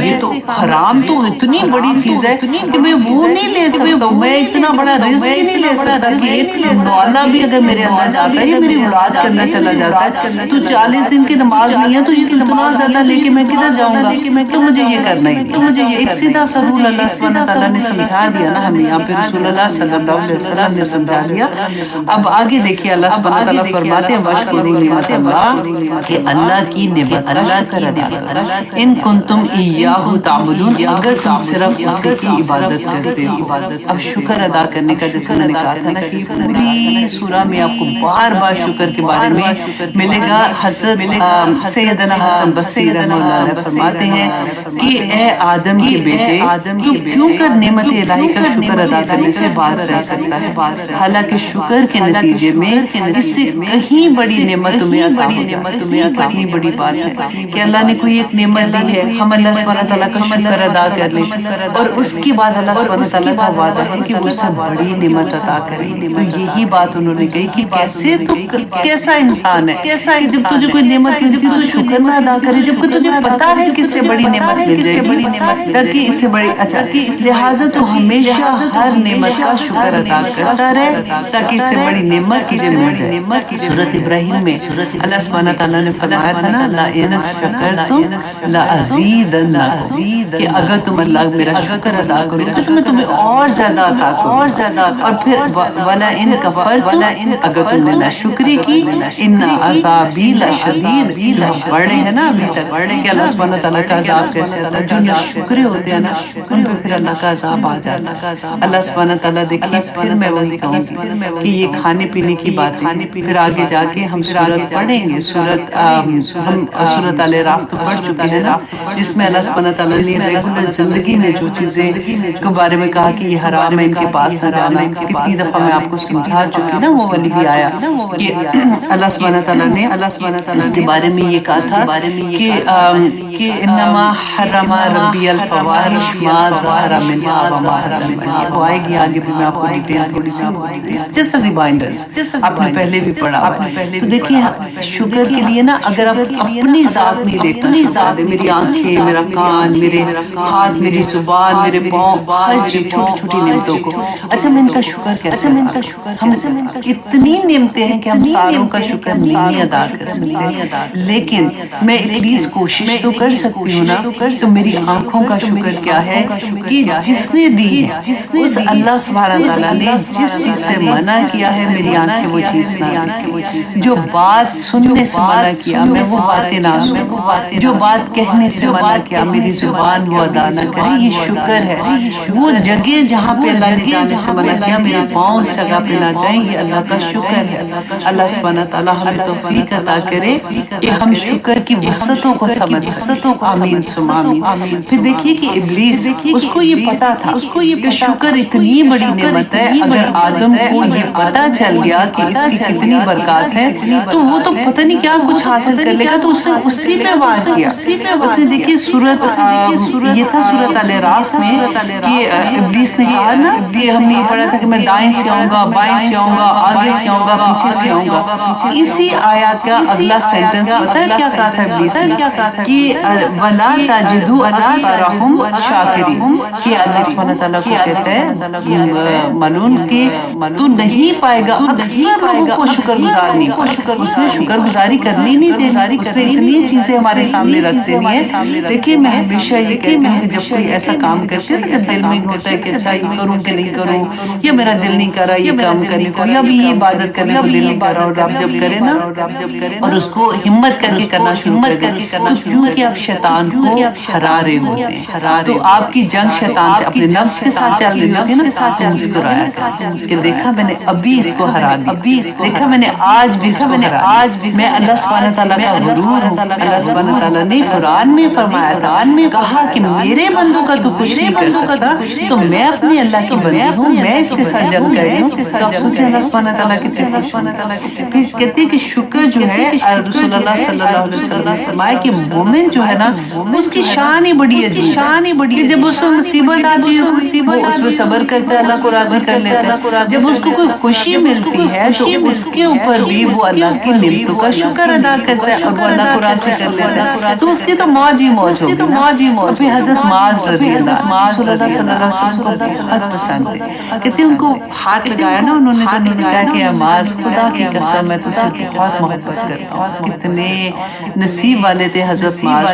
یہ تو حرام تو اتنی بڑی چیز ہے کہ میں وہ نہیں لے سکتا ہوں، میں اتنا بڑا رزق ہی نہیں لے سکتا کہ ایک نوالا بھی اگر میرے اندر جاتا ہے یا میری اولاد کے اندر چلا جاتا ہے تو 40 دن کی نماز نہیں ہے تو یہ اتنا زیادہ لے کے میں کدھر جاؤں گا؟ تو مجھے یہ کرنا ہی، تو مجھے ایک سیدھا سا رول اللہ سبحانہ تعالیٰ نے سمجھا دیا نا ہمیں، یہاں پہ رسول اللہ صلی اللہ علیہ وسلم نے سمجھا دیا. اب آگے دیکھیے اللہ سبحانہ تعالیٰ فرماتے ہیں وَاشْكُرُوا نِعْمَتَ اللَّهِ کہ اللہ کی نعمت کا شکر ادا کرو. ان کنتم ایاہ تعبدون اگر تم صرف اسی کی عبادت کرتے ہو. اب شکر ادا کرنے کا جیسے میں نے کہا تھا نا کہ پوری سورہ میں آپ کو بار بار شکر کے بارے میں ملے گا. حضرت سیدنا حسن بصری رحمہ اللہ علیہ فرماتے ہیں کہ اے آدم کے بیٹے تو کیوں کر نعمت الہی کا شکر ادا کرنے سے باز رہ سکتا ہے، حالانکہ شکر کے نتیجے میں اس سے کہیں بڑی نعمت تمہیں عطا ہو جائے. کتنی بڑی بات ہے کہ اللہ نے کوئی ایک نعمت دی ہے، ہم اللہ سبحانہ تعالیٰ کا شکر ادا کر لیں اور اس کے بعد اللہ سبحانہ تعالیٰ کا وعدہ ہے کہ وہ اس سے بڑی نعمت عطا کریں گے. تو یہی بات انہوں نے کہی کہ کیسے تو کیسا انسان ہے کہ جب تجھے کوئی نعمت ملتی تو شکر نہ ادا کرے، جبکہ تجھے پتا ہے کہ اس سے بڑی نعمت مل جائے گی، تاکہ اس سے بڑی اچھا لہٰذا تو ہمیشہ ہر نعمت کا شکر ادا کرتا رہے تاکہ اس سے بڑی نعمت کی مل جائے. سورۃ ابراہیم میں اللہ سبحانہ تعالیٰ نے فرمایا تھا نا لَئِن شَكَرْتُمْ لَأَزِيدَنَّكُمْ کہ اگر تم اللہ میرا شکر ادا کرو تو میں تمہیں اور زیادہ عطا کروں. اور پھر وَلَئِن كَفَرْتُمْ اگر تم نے ناشکری کی إِنَّ عَذَابِي لَشَدِيدٌ پڑھے ہیں نا ابھی تک کہ اللہ سبحانہ تعالیٰ کا عذاب کیسے آتا ہے. جو ناشکرے ہوتے ہیں نا ان پہ پھر اللہ کا عذاب آ جاتا ہے. اللہ سبحانہ تعالیٰ دیکھیے پھر میں وہی کہوں کہ یہ کھانے پینے کی بات ہے. پھر آگے جا کے ہم سورت پڑھیں گے، ہم سورت آل اعراف تو پڑھ چکے ہیں نا، جس میں اللہ سبحانہ تعالیٰ نے ریگولر زندگی میں جو چیزیں کے بارے میں کہا کہ یہ حرام ہے ان کے پاس نہ جانا. کتنی دفعہ میں آپ کو سمجھا چکی نا وہ والی بھی آیا کہ اللہ سبحانہ تعالیٰ نے اس کے بارے میں یہ کہا تھا کہ انما حرم ربی الفواحش ما ظہر منها وما بطن. وہ آئے گی آگے بھی میں آپ کو ڈیٹیل تھوڑی سی جیسا ریمائنڈرز آپ نے پہلے بھی پڑھا ہے. تو دیکھیں شکر کے لیے نا اگر آپ اپنی ذات نہیں دیکھنا، میری آنکھیں، میرا کان، میرے ہاتھ، میری زبان، میرے پاؤں، ہر چیز چھوٹی چھوٹی نعمتوں کو اچھا میں ان کا شکر کیسے ادا کروں؟ ہم اتنی نعمتیں ہیں کہ ہم ساروں کا شکر نہیں ادا کر سکتے، لیکن میں ایٹ لیسٹ کوشش تو کر سکتی ہوں نا. تو میری آنکھوں کا شکر کیا ہے کہ جس نے دی ہے، اس اللہ سبحانہ تعالیٰ نے جس چیز سے منع کیا ہے میری آنکھیں وہ چیز نہ دیکھیں، جو بات سننے سے منع کیا میں وہ باتیں نہ سنوں، جو بات کہنے سے منع کیا میری زبان وہ ادا نہ کرے. یہ شکر ہے. وہ جگہ جہاں پہ اللہ نے جانے سے منع کیا میرے پاؤں اس جگہ پہ نہ جائیں، یہ اللہ کا شکر ہے. اللہ سبحانہ تعالیٰ ہمیں توفیق عطا کرے کرے کہ ہم شکر کی وسعتوں کو سمجھ سکیں. آمین ثم آمین. پھر دیکھیے کہ ابلیس اس کو یہ پتا تھا کہ شکر اتنی بڑی نعمت ہے. اگر آدم کو یہ پتا چل گیا کہ اس کی کتنی برکات ہے تو وہ تو پتہ نہیں کیا کچھ حاصل کر لے گا. تو اس نے اسی پہ وار کیا. اس نے دیکھیے سورت یہ تھا سورت الاعراف میں کہ ابلیس نے کہا نا کہ ہم نے یہ پڑھا تھا کہ میں دائیں سے آؤں گا، بائیں سے آؤں گا، آگے سے آؤں گا، پیچھے سے آؤں گا. اسی آیات کا اگلا سینٹنس پتہ ہے کیا کہا تھا ابلیس نے کہ وَلَا تَجِدُوا أَكْثَرَهُمْ شَاكِرِينَ کہ اللہ سبحانہ تعالیٰ کو کہتا ہے ملون کہ تو نہیں پائے گا اکثر لوگوں کو شکر گزار نہیں پائے. اس نے شکر گزاری کرنی نہیں تھی. اس نے اتنی چیزیں ہمارے سامنے رکھ دی ہیں. دیکھیے میں ہمیشہ یہ کہتی ہوں کہ جب کوئی ایسا کام کرتے ہیں تو دل میں ہوتا ہے کہ اچھا یہ کروں کہ نہیں کروں، یا میرا دل نہیں کر رہا یہ کام کرنے کو، یا بھی یہ عبادت کرنے کو دل نہیں کر رہا. اور آپ جب کریں نا اور اس کو ہمت کر کے کرنا شروع کر دیں کیونکہ آپ شیطان کو ہرا رہے ہوتے ہیں. تو آپ کی جنگ شیطان سے اپنے نفس کے ساتھ چل رہی ہوتی ہے نا. تو مسکرایا کہ دیکھا میں نے ابھی اس کو ہرا دیا، دیکھا میں نے آج بھی اس کو ہرا دیا. میں اللہ سبحانہ تعالیٰ کا غرور ہوں. اللہ سبحانہ تعالیٰ نے قرآن میں فرمایا تھا، کہا کہ میرے بندوں کا تو کچھ نہیں کر سکتا، تو میں اپنی اللہ کی بندی ہوں، میں اس کے ساتھ جنگ کر رہی ہوں. تو آپ سوچیں اللہ سبحانہ تعالیٰ کے پھر کہتے ہیں کہ شکر جو ہے رسول اللہ صلی اللہ علیہ وسلم نے فرمایا کہ مومن جو ہے نا اس کی شان ہی بڑی عجیب ہے. جب اس کو مصیبت آتی ہے وہ اس میں صبر کرتا ہے، اللہ کو راضی کر لیتا ہے. جب اس کو کوئی خوشی ملتی ہے تو اس کے اوپر بھی وہ اللہ کی نعمتوں کا شکر ادا کرتا ہے اور وہ اللہ کو راضی کر لیتا ہے. تو اس کی تو موج ہی موج ہوگی نا. پھر حضرت معاذ رضی اللہ رسول اللہ صلی اللہ علیہ وسلم کو بہت پسند ہے. کہتے ہیں ان کو ہاتھ لگایا نا انہوں نے تو انہوں نے کہا کہ اے معاذ خدا کی قسم میں تجھ سے بہت محبت کرتا ہوں. کتنے نصیب والے تھے حضرت معاذ.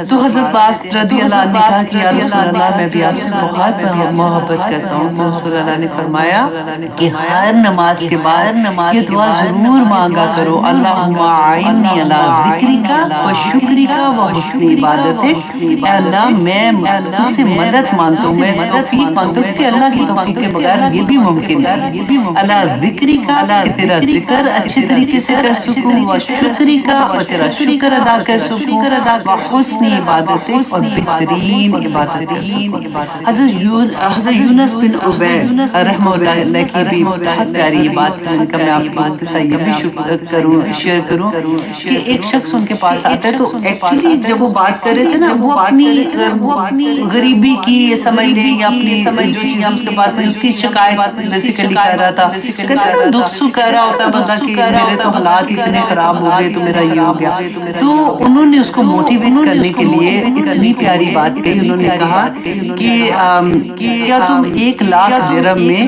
تو حضرت معاذ رضی اللہ عنہ نے کہا کہ یا رسول اللہ میں بھی آپ سے بہت محبت کرتا ہوں. تو رسول اللہ نے فرمایا کہ ہر نماز کے بعد یہ دعا ضرور مانگا کرو، اللہم اعنی علی ذکرک و شکرک و حسن عبادتک. اے اللہ میں تجھ سے مدد مانگتا ہوں، میں توفیق مانگتا ہوں کہ اللہ کی توفیق کے بغیر یہ بھی ممکن ہے. اللہ ذکرک کہ تیرا ذکر اچھے طریقے سے کر سکوں، و شکرک اور تیرا شکر ادا کر سکوں، و حسن عبادتک اور بہترین عبادت. حضرت یونس بن عبید رحمہ اللہ علیہ کی بھی بہت پیاری یہ بات کا میں آپ کے ساتھ یہ بھی شیئر کروں کہ ایک شخص ان کے پاس آتا ہے. تو ایکچولی جب وہ بات کر رہے تھے نا وہ اپنی غریبی کی یہ سمجھ لیں یا اپنی جو چیز اس کے پاس نہیں اس کی شکایت بیسیکلی کر رہا تھا. کہتے نا دکھ سکھ کہہ رہا ہوتا ہے بندہ کہ میرے تو حالات اتنے خراب ہو گئے تو میرا یہ ہو گیا. تو انہوں نے اس کو موٹیویٹ کرنے کے لیے اتنی پیاری بات کہی. انہوں نے کہا کہ کیا تم 1,00,000 درہم میں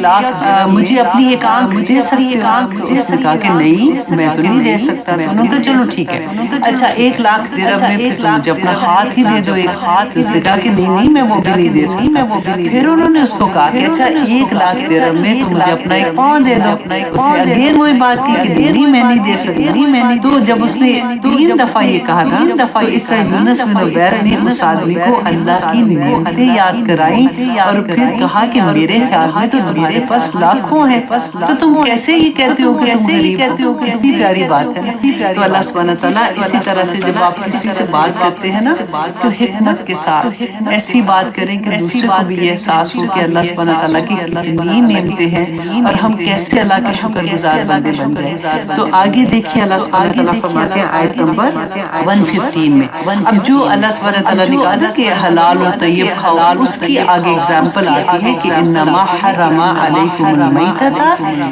مجھے اپنی ایک آنکھ دے سکتے ہو؟ اس نے کہا کہ نہیں میں تو نہیں دے سکتا. تو انہوں نے کہا چلو ٹھیک ہے اچھا 1,00,000 درہم میں پھر مجھے اپنا ہاتھ ہی دے دو ایک ہاتھ. اس نے کہا کہ نہیں میں وہ بھی نہیں دے سکتا. پھر انہوں نے اس کو کہا کہ اچھا 1,00,000 درہم میں تو مجھے اپنا ایک پاؤں دے دو. اس نے اگین وہی بات کی کہ نہیں میں نہیں دے سکتا. تو جب اس نے 3 دفعہ یہ کہا نا تو اس طرح یونس بن عبید نے اس آدمی کو اللہ کی نعمتیں یاد کرائیں اور پھر کہا کہ میرے خیال میں تو تمہارے پاس لاکھوں ہیں تو تم کیسے یہ کہتے ہو کہ تم غریب ہو. کتنی پیاری بات ہے. تو اللہ سبحانہ تعالیٰ اسی طرح سے جب آپ کسی سے بات کرتے ہیں نا تو حکمت کے ساتھ ایسی بات کریں کہ دوسرے کو بھی یہ احساس ہو کہ اللہ سبحانہ تعالیٰ کی کتنی نعمتیں ہیں اور ہم کیسے اللہ کے شکر گزار بندے بن جائیں. تو آگے دیکھیے اللہ سبحانہ تعالیٰ فرماتے ہیں آیت نمبر 115 میں اب جو اللہ سبحانہ تعالیٰ نے کہا نا کہ حلال و طیب کھاؤ اس کی آگے اگزامپل آتی ہے کہ انما حرم علیکم المیتۃ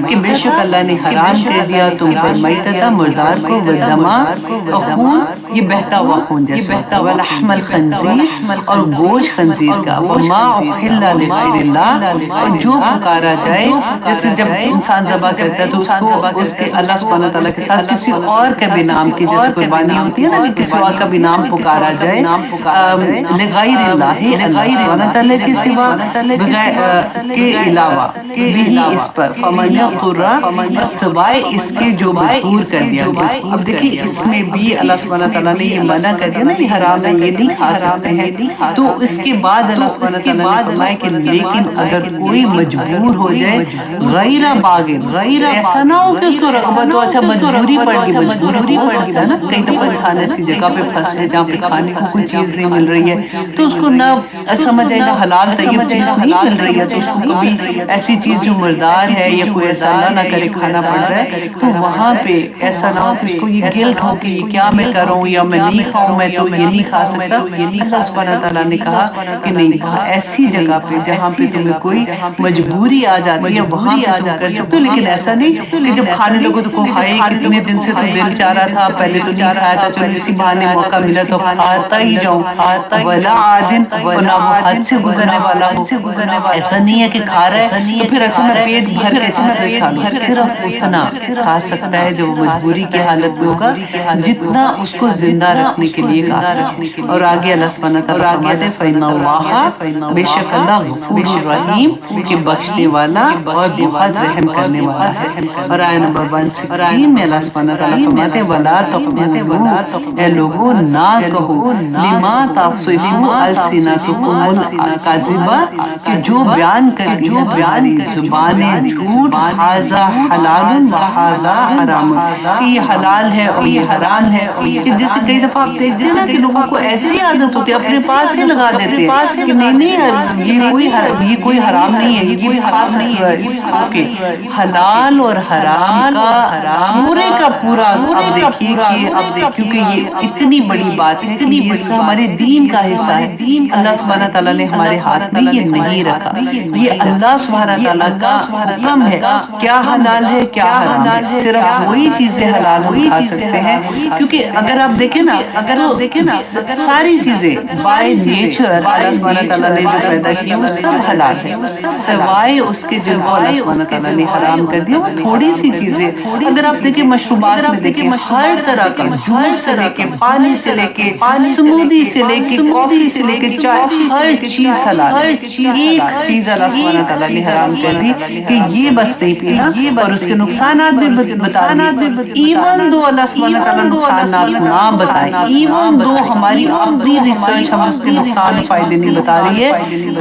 کہ بے شک اللہ نے حرام کر دیا تم پر میتۃ مردار کو، والدما اور خون یہ بہتا ہوا خون جیسا، ولحم الخنزیر اور گوشت خنزیر کا، وما احل لغیر اللہ اور جو پکارا جائے جیسے جب انسان ذبح کرتا ہے تو اس کو اس کے اللہ سبحانہ تعالیٰ کے ساتھ کسی اور کا بھی نام کی جیسے قربانی ہوتی ہے نا کہ کسی اور کا بھی نام پکارا جائے لغیر اللہ اللہ سبحانہ تعالیٰ کے سوا کے علاوہ بھی اس پر فمن اضطر سوائے اس کے جو مجبور کر دیا گیا. اب دیکھیں اس میں بھی اللہ سبحانہ تعالیٰ نے یہ منع کر دیا نا یہ حرام ہے یہ نہیں کھا سکتے ہیں. تو اس کے بعد اللہ سبحانہ تعالیٰ نے فرمایا کہ لیکن اگر کوئی مجبور ہو جائے غیر باغ غیر ایسا نہ ہو کہ اس کو رغبت ہو اچھا مجبوری پڑ گئی مجبوری ہو سکتا ہے نا کئی دفعہ انسان ایسی جگہ پہ پھنسے جہاں پہ کھانے کو کوئی چیز نہیں مل رہی ہے تو اس کو نہ سمجھ آئے نہ حلال طیب چیز نہیں مل رہی ہے تو اس کو کبھی ایسی چیز جو مردار ہے یا کوئی ایسا اللہ نہ کرے کھانا پڑ رہا ہے تو وہاں پہ ایسا نہ ہو کہ اس کو یہ گلٹ ہو کہ یہ کیا میں کروں یا میں نہیں کھاؤں میں تو یہ نہیں کھا سکتا. اللہ سبحانہ تعالیٰ نے کہا کہ نہیں ایسی جگہ پہ جہاں پہ تمہیں کوئی مجبوری آ جاتی ہے وہاں پہ تم کر سکتے ہو لیکن ایسا نہیں کہ جب کھانے لگو تو ہائے کتنے دن سے تو دل چاہ رہا تھا پہلے تو نہیں کھایا تھا چلو اسی بہانے موقع ملا تو کھاتا ہی جاؤں ولا عادن نہ وہ حد سے گزرنے والا ہو. ایسا نہیں ہے کہ کھا رہا ہے تو پھر اچھا میں پیٹ بھر کے چیزیں کھا لوں صرف اتنا کھا سکتا ہے جو مجبوری کی حالت میں ہوگا جتنا اس کو زندہ رکھنے کے لیے کہا. اور آگے اللہ سبحانہ تعالیٰ فرماتے ہیں فَإِنَّ اللَّهَ بے شک اللہ غفور رحیم کہ بخشنے والا اور بہت رحم کرنے والا ہے. اور آیت نمبر 116 میں اللہ سبحانہ تعالیٰ فرماتے ہیں وَلَا تَقُولُوا اے لوگوں نہ کہو لما تصفوا السنتکم الکذب کہ جو بیان کرتی ہے تمہاری زبانیں جھوٹ ھذا حلال و ھذا حرام کہ یہ حلال ہے اور یہ حرام ہے. کہ جیسے کئی دفعہ آپ دیکھتے ہیں نا کہ لوگوں کو ایسی عادت ہوتی ہے اپنے پاس ہی لگا دیتے ہیں کہ نہیں یہ کوئی حرام نہیں ہے یہ کوئی خاص حلال اور حرام کا پورے کا پورا اب دیکھیے کہ کیونکہ یہ اتنی بڑی بات ہے کہ یہ ہمارے دین کا حصہ ہے. اللہ سبحانہ تعالیٰ نے ہمارے ہاتھ میں یہ نہیں رکھا یہ اللہ سبحانہ تعالیٰ کا حکم ہے کیا حلال ہے کیا حرام ہے. صرف وہی چیزیں حلال ہم کھا سکتے ہیں کیونکہ اگر آپ دیکھیں نا ساری چیزیں بائی نیچر اللہ سبحانہ تعالیٰ نے جو پیدا کی وہ سب حلال ہے سوائے اس کے جن کو اللہ سبحانہ تعالیٰ نے حرام کر دیا وہ تھوڑی سی چیزیں. اگر آپ دیکھیں مشروبات میں دیکھیں ہر طرح کا جوس سے لے کے پانی سے لے کے سمودی سے لے کے کافی سے لے کے چائے ہر چیز حلال ہے. ایک چیز اللہ سبحانہ تعالیٰ نے حرام کر دی کہ یہ بس نہیں پینا اور اس کے نقصانات بھی بتا دیے ایون دو اللہ سبحانہ تعالیٰ نقصانات نہ بتائیں ایون دو ہماری اپنی ریسرچ ہم اس کے نقصان فائدے نہیں بتا رہی ہے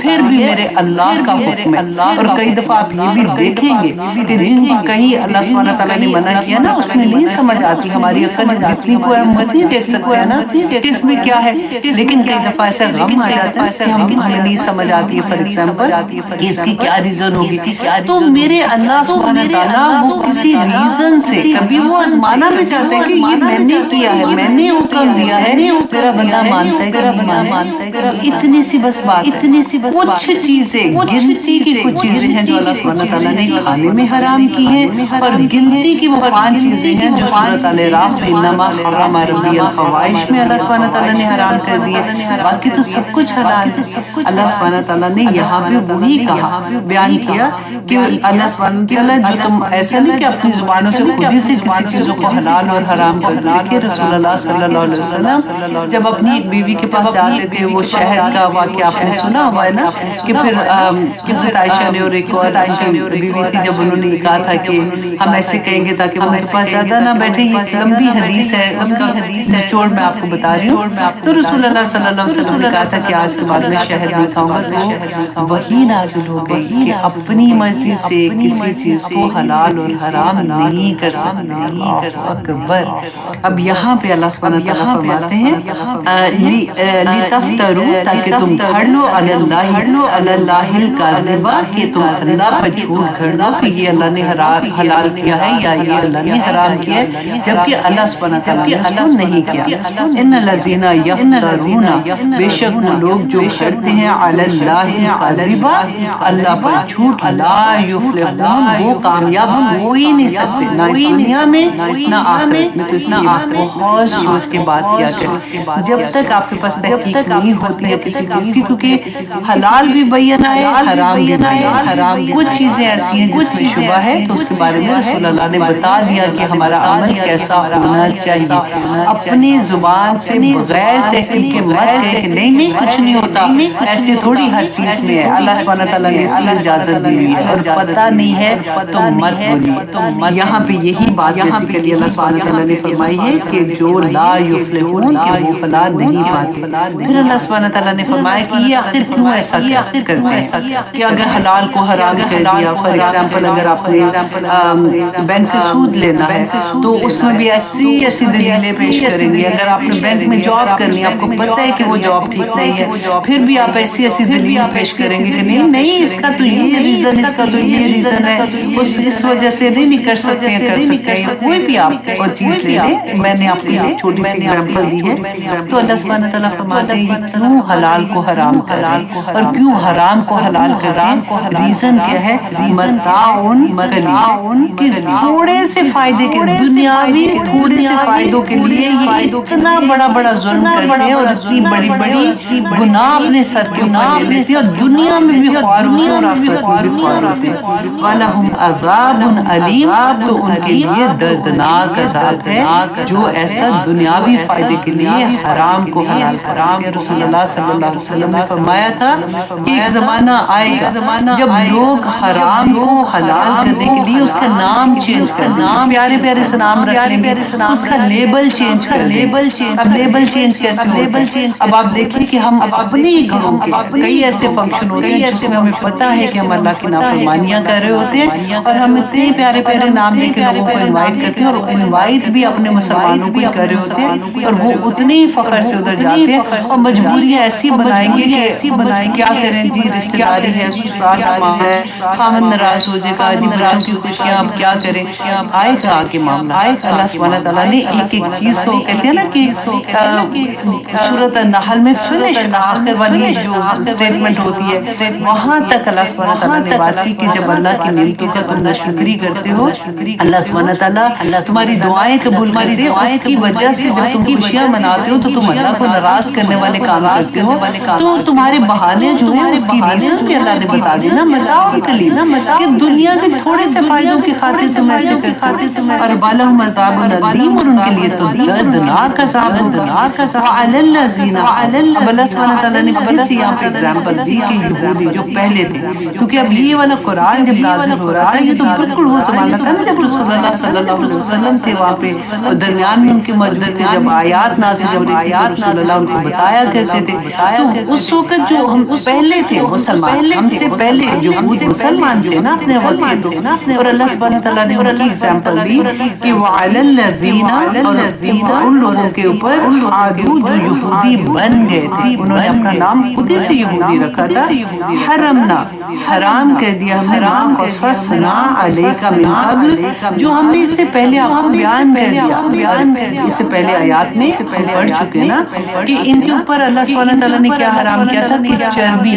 پھر بھی میرے اللہ کا حکم ہے. اور کئی دفعہ آپ یہ بھی دیکھیں گے کہ جن کہیں اللہ سبحانہ تعالیٰ نے منع کیا نا اس میں نہیں سمجھ آتی ہماری عقل جتنی کو ہم نہیں دیکھ سکتے ہیں نا کہ اس میں کیا ہے لیکن کئی دفعہ ایسا غم آ جاتا ہے کہ ہمیں نہیں سمجھ آتی ہے فار ایگزامپل کہ اس کی کیا ریزن ہوگی تو میرے اللہ سبحانہ تعالیٰ وہ کسی ریزن سے کبھی وہ آزمانا بھی چاہتے ہیں کہ یہ میں نے کیا ہے میں نے حکم دیا ہے میرا بندہ مانتا ہے کہ نہیں مانتا ہے. اتنی سی بس بات کچھ چیزیں گنتی کی کچھ چیزیں ہیں جو اللہ سبحانہ تعالیٰ نے کھانے میں حرام کی ہیں اور گنتی کی وہ 5 چیزیں ہیں جو سورۃ الاعراف میں انما حرم ربی الفواحش میں اللہ سبحانہ تعالیٰ نے حرام کر دیے. باقی تو سب کچھ حلال ہے. اللہ سبحانہ تعالیٰ نے یہاں پہ وہی کہا بیان کیا کہ اللہ سبحانہ تعالیٰ جو تم ایسا نہیں کہ اپنی زبانوں سے خود ہی سے کسی چیزوں کو حلال اور حرام کر دیا. کہ رسول اللہ صلی اللہ علیہ وسلم جب اپنی ایک بیوی کے پاس جاتے تھے وہ شہد کا واقعہ آپ نے سنا ہوا ہے نا کہ پھر حضرت عائشہ نے اور ایک اور عائشہ بیوی تھی جب انہوں نے کہا تھا کہ ہم ایسے کہیں گے تاکہ وہ میرے پاس زیادہ نہ بیٹھے یہ لمبی حدیث ہے اس کا نچوڑ میں آپ کو بتا رہی ہوں. تو رسول اللہ صلی اللہ علیہ وسلم نے کہا تھا کہ آج کے بعد میں شہد نہیں کھاؤں گا تو وہی نازل ہو گئی کہ اپنی مرضی سے کسی چیز کو حلال اور حرام نہیں کر سکتے. اللہ اکبر. اب یہاں پہ اللہ سبحانہ تعالیٰ فرماتے ہیں لِتَفْتَرُوا تاکہ تم گھڑ لو علی اللہ الکذب کہ تم اللہ پر جھوٹ گھڑ لو کہ یہ اللہ نے حلال کیا ہے یا یہ اللہ نے حرام کیا ہے جبکہ اللہ سبحانہ تعالیٰ نے نہیں کیا. ان الذین یفترون بے شک وہ لوگ جو گھڑتے ہیں علی اللہ الکذب اللہ پر جھوٹ لا یفلحون وہ کامیاب ہو ہی نہیں سکتے نہ اس دنیا میں نہ آخرت میں. تو اس لیے بہت سوچ کے بات کیا کریں جب تک آپ کے پاس تحقیق نہیں ہوتی ہے کسی چیز کی کیونکہ حلال بھی بیان ہے حرام بھی بیان ہے. کچھ چیزیں ایسی ہیں جس میں شبہ ہے تو اس کے بارے میں رسول اللہ نے بتا دیا کہ ہمارا عمل کیسا ہونا چاہیے. اپنی زبان سے بغیر تحقیق کے مت کہے کہ نہیں کچھ نہیں ہوتا ایسے تھوڑی ہر چیز میں ہے. اللہ سبحانہ تعالیٰ نے اس کی اجازت دی ہوئی ہے اور پتہ نہیں ہے تو مت بولیے. یہاں پہ یہی بات بیسیکلی اللہ سبحانہ تعالیٰ نے فرمائی ہے کہ جو لا یفلحون کہ وہ فلاح نہیں پاتے. پھر اللہ سبحانہ تعالیٰ نے فرمایا کہ یہ آخر کیوں ایسا کرتے ہیں کہ اگر حلال کو حرام کر دیا فار ایگزامپل اگر آپ نے بینک سے سود لینا ہے تو اس میں بھی ایسی دلیلیں پیش کریں گے. اگر آپ نے بینک میں جاب کرنی ہے، آپ کو پتہ ہے کہ وہ جاب ٹھیک نہیں ہے، پھر بھی آپ ایسی دلیل پیش کریں گے کہ نہیں اس کا تو یہ ریزن، اس کا تو یہ ریزن ہے، اس وجہ سے نہیں کر سکتے ہیں، کر سکتے ہیں. کوئی بھی آپ اور چیز لے لیں. میں نے آپ کو ایک چھوٹی سی ایگزامپل دی ہے. تو اللہ سبحانہ تعالیٰ فرماتے ہیں کیوں حلال کو حرام کریں اور کیوں حرام کو حلال کریں. ریزن کیا ہے؟ متاعن قلیل، کہ تھوڑے سے فائدے کے لیے، دنیاوی تھوڑے سے فائدوں کے لیے یہ اتنا بڑا ظلم کرتے ہیں اور اتنی بڑی گناہ اپنے سر کے اوپر لے لیتے ہیں اور دنیا میں بھی خوار ہوتے ہیں اور آخرت میں بھی خوار ہوتے ہیں. وَلَهُمْ عَذَابٌ عَلِيمٌ، تو ان کے لیے دردناک عذاب ہے جو ایسا دنیاوی فائدے کے لیے حرام کو حلال کریں گے. رسول اللہ صلی اللہ علیہ وسلم نے فرمایا تھا کہ ایک زمانہ آئے گا جب لوگ حرام کو حلال کرنے کے لیے اس کا نام چینج کر دیں، پیارے پیارے سے نام رکھ لیں گے، اس کا لیبل چینج کر دیں. اب لیبل چینج کیسے ہوتا ہے؟ اب آپ دیکھیں کہ ہم اپنے ہی گھروں کے کئی ایسے فنکشن ہوتے ہیں جس میں ہمیں پتا ہے کہ ہم اللہ کی نافرمانیاں کر رہے ہوتے ہیں اور ہم اتنے پیارے پیارے نام دے کے لوگوں کو انوائٹ کرتے ہیں اور انوائٹ بھی اپنے مسلمانوں کو ہی کر رہے ہوتے ہیں اور وہ اتنے ہی فخر سے ادھر جاتے ہیں اور مجبوریاں ایسی بنائیں گے کہ کیا کریں جی، رشتہ داری ہے، سسرال کا معاملہ ہے، خامن ناراض ہو جائے گا، جی بچوں کی خوشیاں اب کیا کریں. آئے گا آگے معاملہ. اللہ سبحانہ تعالیٰ نے ایک ایک چیز کو کہتے ہیں نا کہ سورۃ النحل میں فنش آخر والی جو اسٹیٹمنٹ ہوتی ہے وہاں تک اللہ سبحانہ تعالیٰ نے بات کی کہ جب اللہ کی نعمتوں کا تم ناشکری کرتے ہو، اللہ سبحانہ تعالیٰ تمہاری دعائیں قبول کرتے ہیں. اس کی وجہ سے جب تم خوشیاں مناتے ہو تو تم اللہ کو ناراض کرنے والے کام کرتے ہو، تو تمہارے بہانے جو ہیں اس کی ریزن بھی اللہ نے بتا دی نا، متاع قلیل، کہ دنیا کے تھوڑے سے فائدوں کی خاطر تم ایسے کرتے ہو. اور وَلَهُمْ عَذَابٌ عَلِيمٌ، اور ان کے لیے تو دردناک عذاب ہوگا. وَعَلَى الَّذِينَ، اب اللہ سبحانہ تعالیٰ نے پھر سے یہاں پہ ایگزامپل دی کہ یہودی جو پہلے تھے، کیونکہ اب یہ والا قرآن جب نازل ہو رہا تھا یہ تو بالکل وہ زمانہ تھا نا جب رسول اللہ صلی اللہ علیہ وسلم تھے وہاں پہ اور درمیان میں ان کے موجود تھے جب آیات نازل جب رسول اللہ ان کو بتایا کرتے تھے. تو اس وقت جو ہم پہلے تھے مسلمان، ہم سے پہلے جو مسلمان تھے نا اپنے وقت کے، اور اللہ سبحانہ تعالیٰ نے ان کی ایگزامپل دی کہ وَعَلَى الَّذِينَ، اور ان لوگوں کے اوپر عادو جو یہودی بن گئے تھے، انہوں نے اپنا نام خود ہی سے یہودی رکھا تھا. حرمنا، حرام کہہ دیا ہم نے، قصصنا علیک من قبل، جو ہم نے اس سے پہلے آپ کو بیان کر دیا. اس سے پہلے آیات میں پڑھ چکے نا کہ ان کے اوپر اللہ سبحانہ تعالیٰ نے کیا حرام کیا تھا کہ چربی،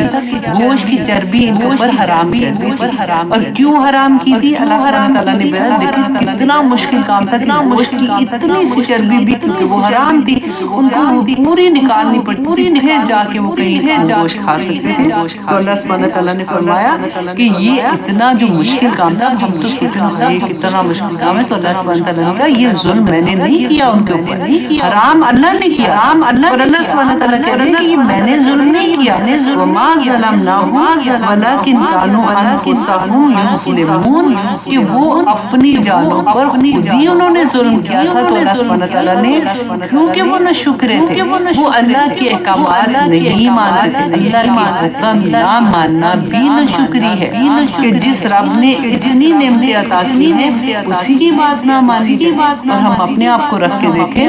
گوشت کی چربی ان کے اوپر حرام کر دی تھی. اور کیوں حرام کی تھی؟ اللہ سبحانہ تعالیٰ نے بیان دیکھا کتنا مشکل کام تھا کہ گوشت کی اتنی سی چربی بھی کیونکہ وہ حرام تھی ان کو پوری نکالنی پڑتی، پوری پھر جا کے وہ کہیں گوشت کھا سکتے تھے. تو اللہ سبحانہ تعالیٰ نے فرمایا کہ یہ اتنا جو مشکل کام تھا، ہم تو سوچنا یہ کتنا مشکل کام ہے، تو اللہ سبحانہ تعالیٰ نے کہا یہ ظلم میں نے نہیں کیا ان کے اوپر، حرام اللہ نے کیا. اور اللہ سبحانہ تعالیٰ کہہ رہے ہیں کہ میں نے ظلم نہیں کیا. وما ظلمناہم ولکن کانوا انفسہم یظلمون، کہ وہ اپنی جانوں پر خود ہی انہوں نے ظلم کیا تھا. تو اللہ سبحانہ تعالیٰ نے کیونکہ وہ نہ شکرے تھے، وہ اللہ کے احکامات نہیں مانتے تھے، اللہ کے حکم نہ ماننا بھی نہ شکری ہے کہ جس رب نے اتنی نعمتیں عطا کی ہیں اسی کی بات نہ مانی جائے. اور ہم اپنے آپ کو رکھ کے دیکھیں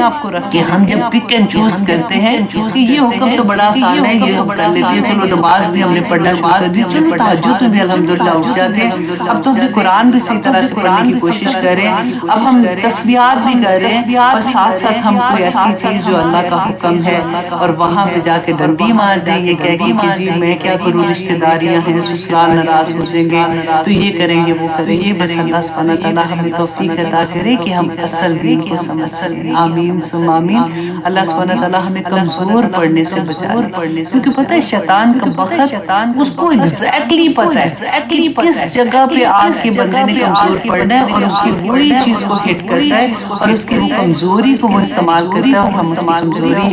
کہ ہم جب پک اینڈ چوز کرتے ہیں کہ یہ حکم تو بڑا آسان ہے، یہ ہم کر لیتے ہیں، چلو نماز بھی ہم نے پڑھنا شروع کر دی، چلو تہجد میں بھی الحمدللہ اٹھ جاتے ہیں، اب تو ہم نے قرآن بھی صحیح طرح سے پڑھنے کی کوشش کریں، اب ہم تسبیحات بھی کریں اور ساتھ ساتھ ہم کوئی ایسی چیز جو اللہ کا حکم ہے اور وہاں پہ جا کے ڈنڈی مار دیں یہ کہہ کے کہ جی میں کیا کروں، رشتہ داریاں ہیں، سسرال ناراض ہو جائیں گے تو یہ کریں گے وہ کریں گے. بس اللہ سبحانہ تعالیٰ ہمیں توفیق عطا کرے کہ ہم اصل دین کو سمجھیں. آمین ثم آمین. اللہ سبحانہ تعالیٰ ہمیں کمزور پڑھنے سے بچائے، کیونکہ پتہ ہے شیطان کا وقت اس کو ایگزیکٹلی پتہ ہے کہ کس جگہ پہ آج کے بندے نے کمزور پڑھنا ہے اور اس کی وہی چیز کو ہٹ کرتا ہے اور اس کی کمزوری کو وہ استعمال کرتا ہے اور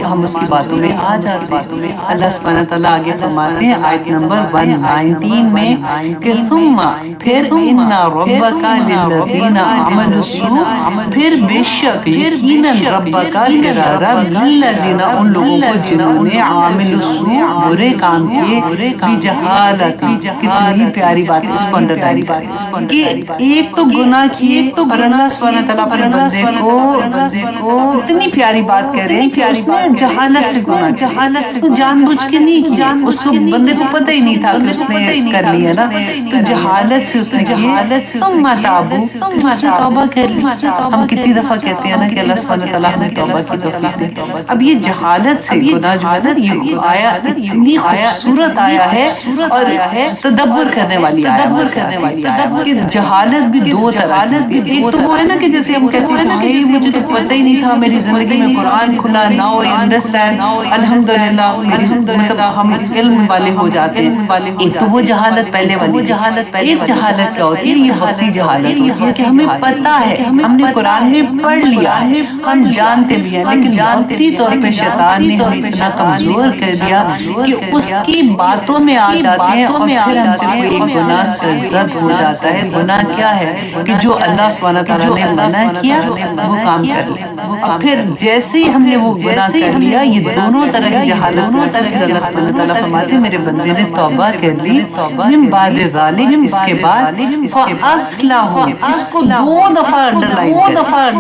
ہم اس کی باتوں میں آ جاتے ہیں. اللہ سبحانہ تعالیٰ آگے فرماتے ہیں آیت نمبر 119 میں کہ ثم، پھر ان ربک للذین عملوا السوء، پھر بے شک یقیناً ربک تیرا رب للذین، ان لوگوں کو جنہوں نے عامل السوء برے کام کیے، بجہالت، کتنی پیاری بات اس کو انڈرلائن کہ ایک تو گناہ کیے اور اللہ سبحانہ تعالیٰ پر بندے کو اتنی پیاری بات کہہ رہے ہیں کہ اس نے جہالت سے جان بوجھ کے نہیں کیا، اس کو بندے کو پتہ ہی نہیں تھا کہ اس نے کر لیا نا، تو جہالت سے اس نے تم متابو توبہ کر لی۔ ہم کتنی دفعہ کہتے ہیں نا کہ اللہ سبحانہ وتعالیٰ ہمیں توبہ کی توفیق دے۔ اب یہ جہالت سے گناہ جو ہے نا، یہ آیا اتنی خوبصورت آیا ہے اور تدبر کرنے والی کہ جہالت بھی دو طرح کی، ایک تو وہ ہے نا کہ جیسے ہم کہتے ہیں کہ مجھے تو پتہ ہی نہیں تھا، میری زندگی میں قرآن کھلا، ناؤ انڈرسٹینڈ، الحمدللہ مطلب ہم علم والے ہو جاتے ہیں۔ ایک تو وہ جہالت پہلے والی، ایک جہالت کیا ہوتی ہے، یہ وقتی جہالت ہوتی ہے کہ ہمیں پتہ ہے، ہم نے قرآن میں پڑھ لیا ہے، ہم جانتے بھی ہیں، لیکن وقتی طور پہ شیطان نے ہمیں اتنا کمزور کر دیا کہ اس کی باتوں میں آ جاتے ہیں اور پھر ہم سے کوئی گناہ سرزد ہو جاتا ہے۔ گناہ کیا ہے کہ جو اللہ سبحانہ تعالیٰ نے منع کیا وہ کام کر لیں، اور پھر جیسے ہی ہم نے وہ گناہ کر لیا، یہ دونوں طرح کی جہالت سے پھر اللہ سبحانہ تعالیٰ فرماتے ہیں میرے بندے نے توبہ کر لی، من بعد ذالک، اس کے بعد فَأَصْلَحُ، اس کو دو دفعہ انڈرلائن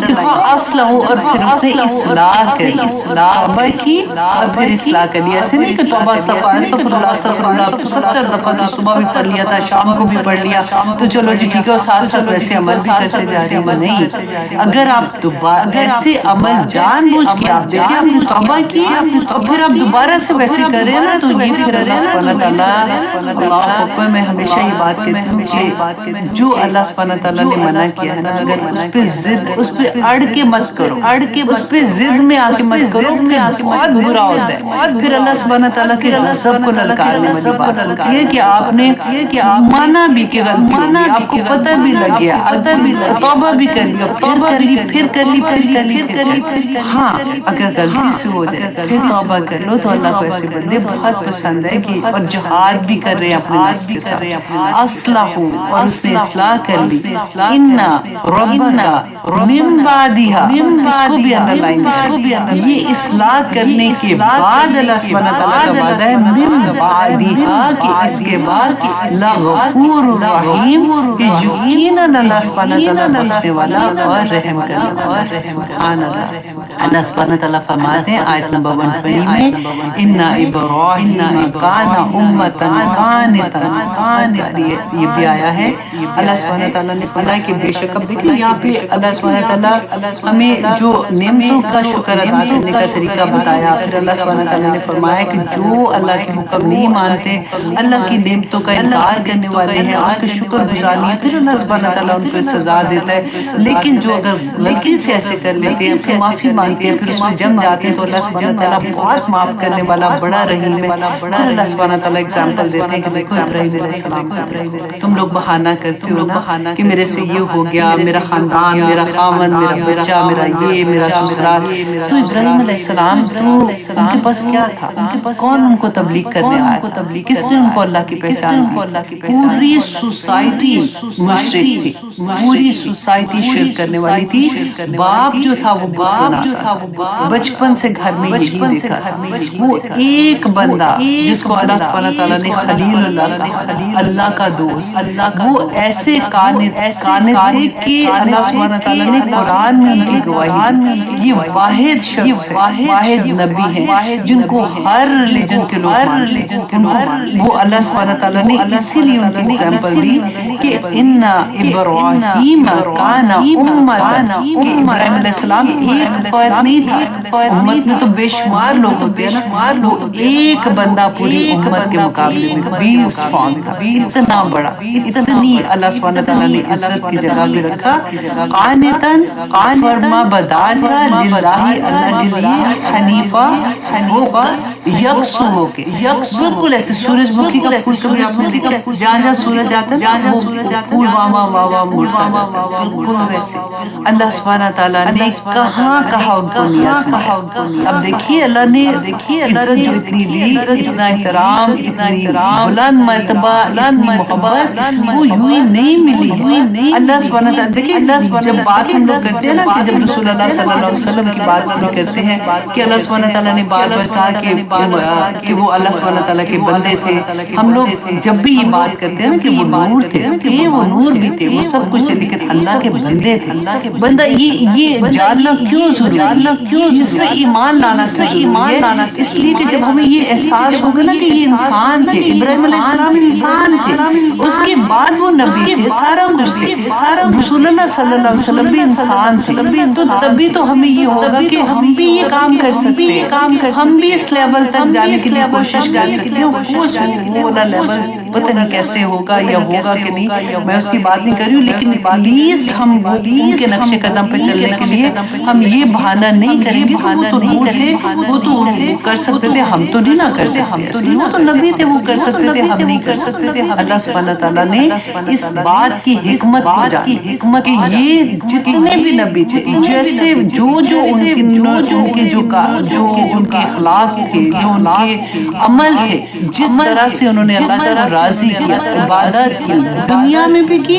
کر فَأَصْلَحُ، اور پھر اس نے اصلاح کر لی، توبہ کی اور پھر اصلاح کر لی۔ ایسے نہیں کہ توبہ استغفر اللہ 70 دفعہ تو صبح بھی پڑھ لیا تھا، شام کو بھی پڑھ لیا تو چلو جی ٹھیک ہے، اور ساتھ ساتھ ویسے عمل بھی کرتے جا رہے ہیں۔ نہیں، اگر آپ ایسے عمل جان بوجھ کے آپ دیکھیں، آپ نے توبہ کی اور پھر آپ دوبارہ سے ویسے کریں نا، تو یہ پھر اللہ سبحانہ تعالیٰ، اللہ اکبر، میں ہمیشہ یہ بات کہتی ہوں کہ جو اللہ سبحانہ تعالیٰ نے منع کیا ہے نا، اگر اس پہ ضد، اس پہ اڑ کے مت کرو، اس پہ ضد میں آ کے مت کرو، بہت برا ہوتا ہے۔ پھر اللہ سبحانہ تعالیٰ کے غضب کو للکارنے والی بات ہوتی ہے کہ آپ نے مانا بھی کہ غلطی ہوگی، آپ کو پتہ بھی لگ گیا، توبہ بھی کر لیا، پھر کر لی۔ ہاں، اگر غلطی سے ہو جائے پھر توبہ کر لو تو اللہ کو ایسے بندے بہت پسند ہے کہ اور جہاد بھی کر رہے ہیں اپنے نفس کے ساتھ، اصلاح، اور اس نے اصلاح کر لی، ان ربک من بعدها، اس کو بھی انڈرلائن کر، یہ اصلاح کرنے کے بعد اللہ سبحانہ تعالیٰ کا وعدہ ہے من بعدها، کہ اس کے بعد لغفور رحیم، کہ یقیناً اللہ سبحانہ تعالیٰ بخشنے والا اور رحم کرنے والا ہے۔ سبحان اللہ۔ اللہ سبحانہ تعالیٰ فرماتے ہیں آیت نمبر 120 میں، ان ابراہیم کان امۃ قانتا، یہ بھی آیا ہے۔ اللہ سبحانہ تعالیٰ نے فرمایا کہ بے شک، اب دیکھیں یہاں پہ اللہ سبحانہ تعالیٰ ہمیں جو نعمتوں کا شکر ادا کرنے کا طریقہ بتایا، پھر اللہ سبحانہ تعالیٰ نے فرمایا کہ جو اللہ کے حکم نہیں مانتے، اللہ کی نعمتوں کا انکار کرنے والے ہیں، اس کا شکر گزار نہیں، پھر اللہ سبحانہ تعالیٰ ان کو سزا دیتا ہے۔ لیکن جو اگر غلطی سے ایسے کر لیتے ہیں، پھر معافی مانگتے ہیں، پھر اس میں جم جاتے ہیں، تو اللہ سبحانہ تعالیٰ بہت معاف کرنے والا بڑا رحیم ہے۔ پھر اللہ سبحانہ تعالیٰ اگزامپل دیتے ہیں کہ دیکھو ابراہیم علیہ السلام، تم لوگ بہانہ کرتے ہو نا کہ میرے سے یہ ہو گیا، میرا خاندان، میرا خامن، میرا بچہ، میرا یہ، میرا سسرال، تو ابراہیم علیہ السلام تو ان کے پاس کیا تھا؟ کون ان کو تبلیغ کرنے آیا؟ کس نے ان کو اللہ کی پہچان دی؟ پوری سوسائٹی مشرک تھی، پوری سوسائٹی شرک کرنے والی تھی۔ باپ جو تھا وہ بچپن سے گھر میں یہی دیکھا، وہ ایک بندہ جس کو اللہ سبحانہ تعالیٰ نے خلیل اللہ کا دوست، وہ ایسے قانت تھے کہ اللہ سبحانہ تعالیٰ نے قرآن میں ان کی گواہی، یہ واحد شخص ہے، واحد نبی ہیں جن کو ہر ریلیجن کے لوگ مانتے ہیں، وہ اللہ سبحانہ تعالیٰ نے اسی لیے ان کی ایگزامپل دی کہ ان ابراہیم کان امۃ، کہ ابراہیم علیہ السلام ایک فرد نہیں تھا، امت میں تو بے شمار لوگ ہوتے ہیں نا، وہ ایک بندہ پوری امت کے مقابلے میں بھی اسٹرانگ تھا، اتنا بڑا، اتنی اللہ سبحانہ تعالیٰ نے عزت کی جگہ بھی رکھا، قانتاً فرما بردار تھا، للہ اللہ کے لیے، حنیفہ یکسو ہو کے، بالکل ایسے سورج مکھی کا پھول کبھی آپ نے دیکھا، جہاں سورج آتا ہے وہ پھول واہ مڑتا ہے، بالکل ویسے اللہ سبحانہ تعالیٰ نے کہاں کہا ان کو نیاز میں۔ اب دیکھیے اللہ نے عزت جو اتنی دی، اتنا احترام، اتنی بلند مرتبہ، اتنی محبت، وہ یوں ہی نہیں ملی ہے۔ اللہ سبحانہ تعالیٰ، دیکھیے جب بات ہم لوگ کرتے ہیں نا کہ جب رسول اللہ صلی اللہ علیہ وسلم کی بات ہم کرتے ہیں کہ اللہ سبحانہ تعالیٰ نے بار بار کہا کہ وہ اللہ سبحانہ تعالیٰ کے بندے تھے، ہم لوگ جب بھی یہ بات کرتے ہیں نا کہ وہ نور تھے، کہ وہ نور بھی تھے، وہ سب کچھ تھے، لیکن اللہ کے بندے تھے، بندہ یہ جاننا کیوں ضروری، اس میں ایمان لانا اس لیے کہ جب ہمیں یہ احساس ہوگا نا کہ یہ انسان تھے، ابراہیم علیہ السلام انسان تھے، اس کے بعد وہ نبی تھے، سارا کچھ تھے، رسول اللہ صلی اللہ علیہ وسلم بھی انسان تھے، تو تبھی تو ہمیں یہ ہوگا کہ ہم بھی یہ کام کر سکتے ہیں، ہم بھی اس لیول تک جانے کے لیے کوشش کر سکتے ہیں۔ وہ والا لیول پتہ نہیں کیسے ہوگا یا ہوگا کہ نہیں، میں اس کی بات نہیں کر رہی ہوں، لیکن لیسٹ ہم ان کے نقش قدم پہ چلنے کے لیے ہم یہ بہانہ نہیں کریں گے کہ وہ تو کر سکتے تھے، ہم تو نہیں نہ کر سکتے، وہ تو نبی تھے، وہ کر سکتے تھے، ہم نہیں کر سکتے تھے۔ اللہ سبحانہ تعالیٰ نے اس بات کی حکمت کو جانا کہ یہ جتنے بھی نبی تھے، جیسے جو ان کے جو ان کے اخلاق تھے، جو ان کے عمل تھے، جس طرح سے انہوں نے اللہ کو راضی کیا، عبادت کی، دنیا میں بھی کی،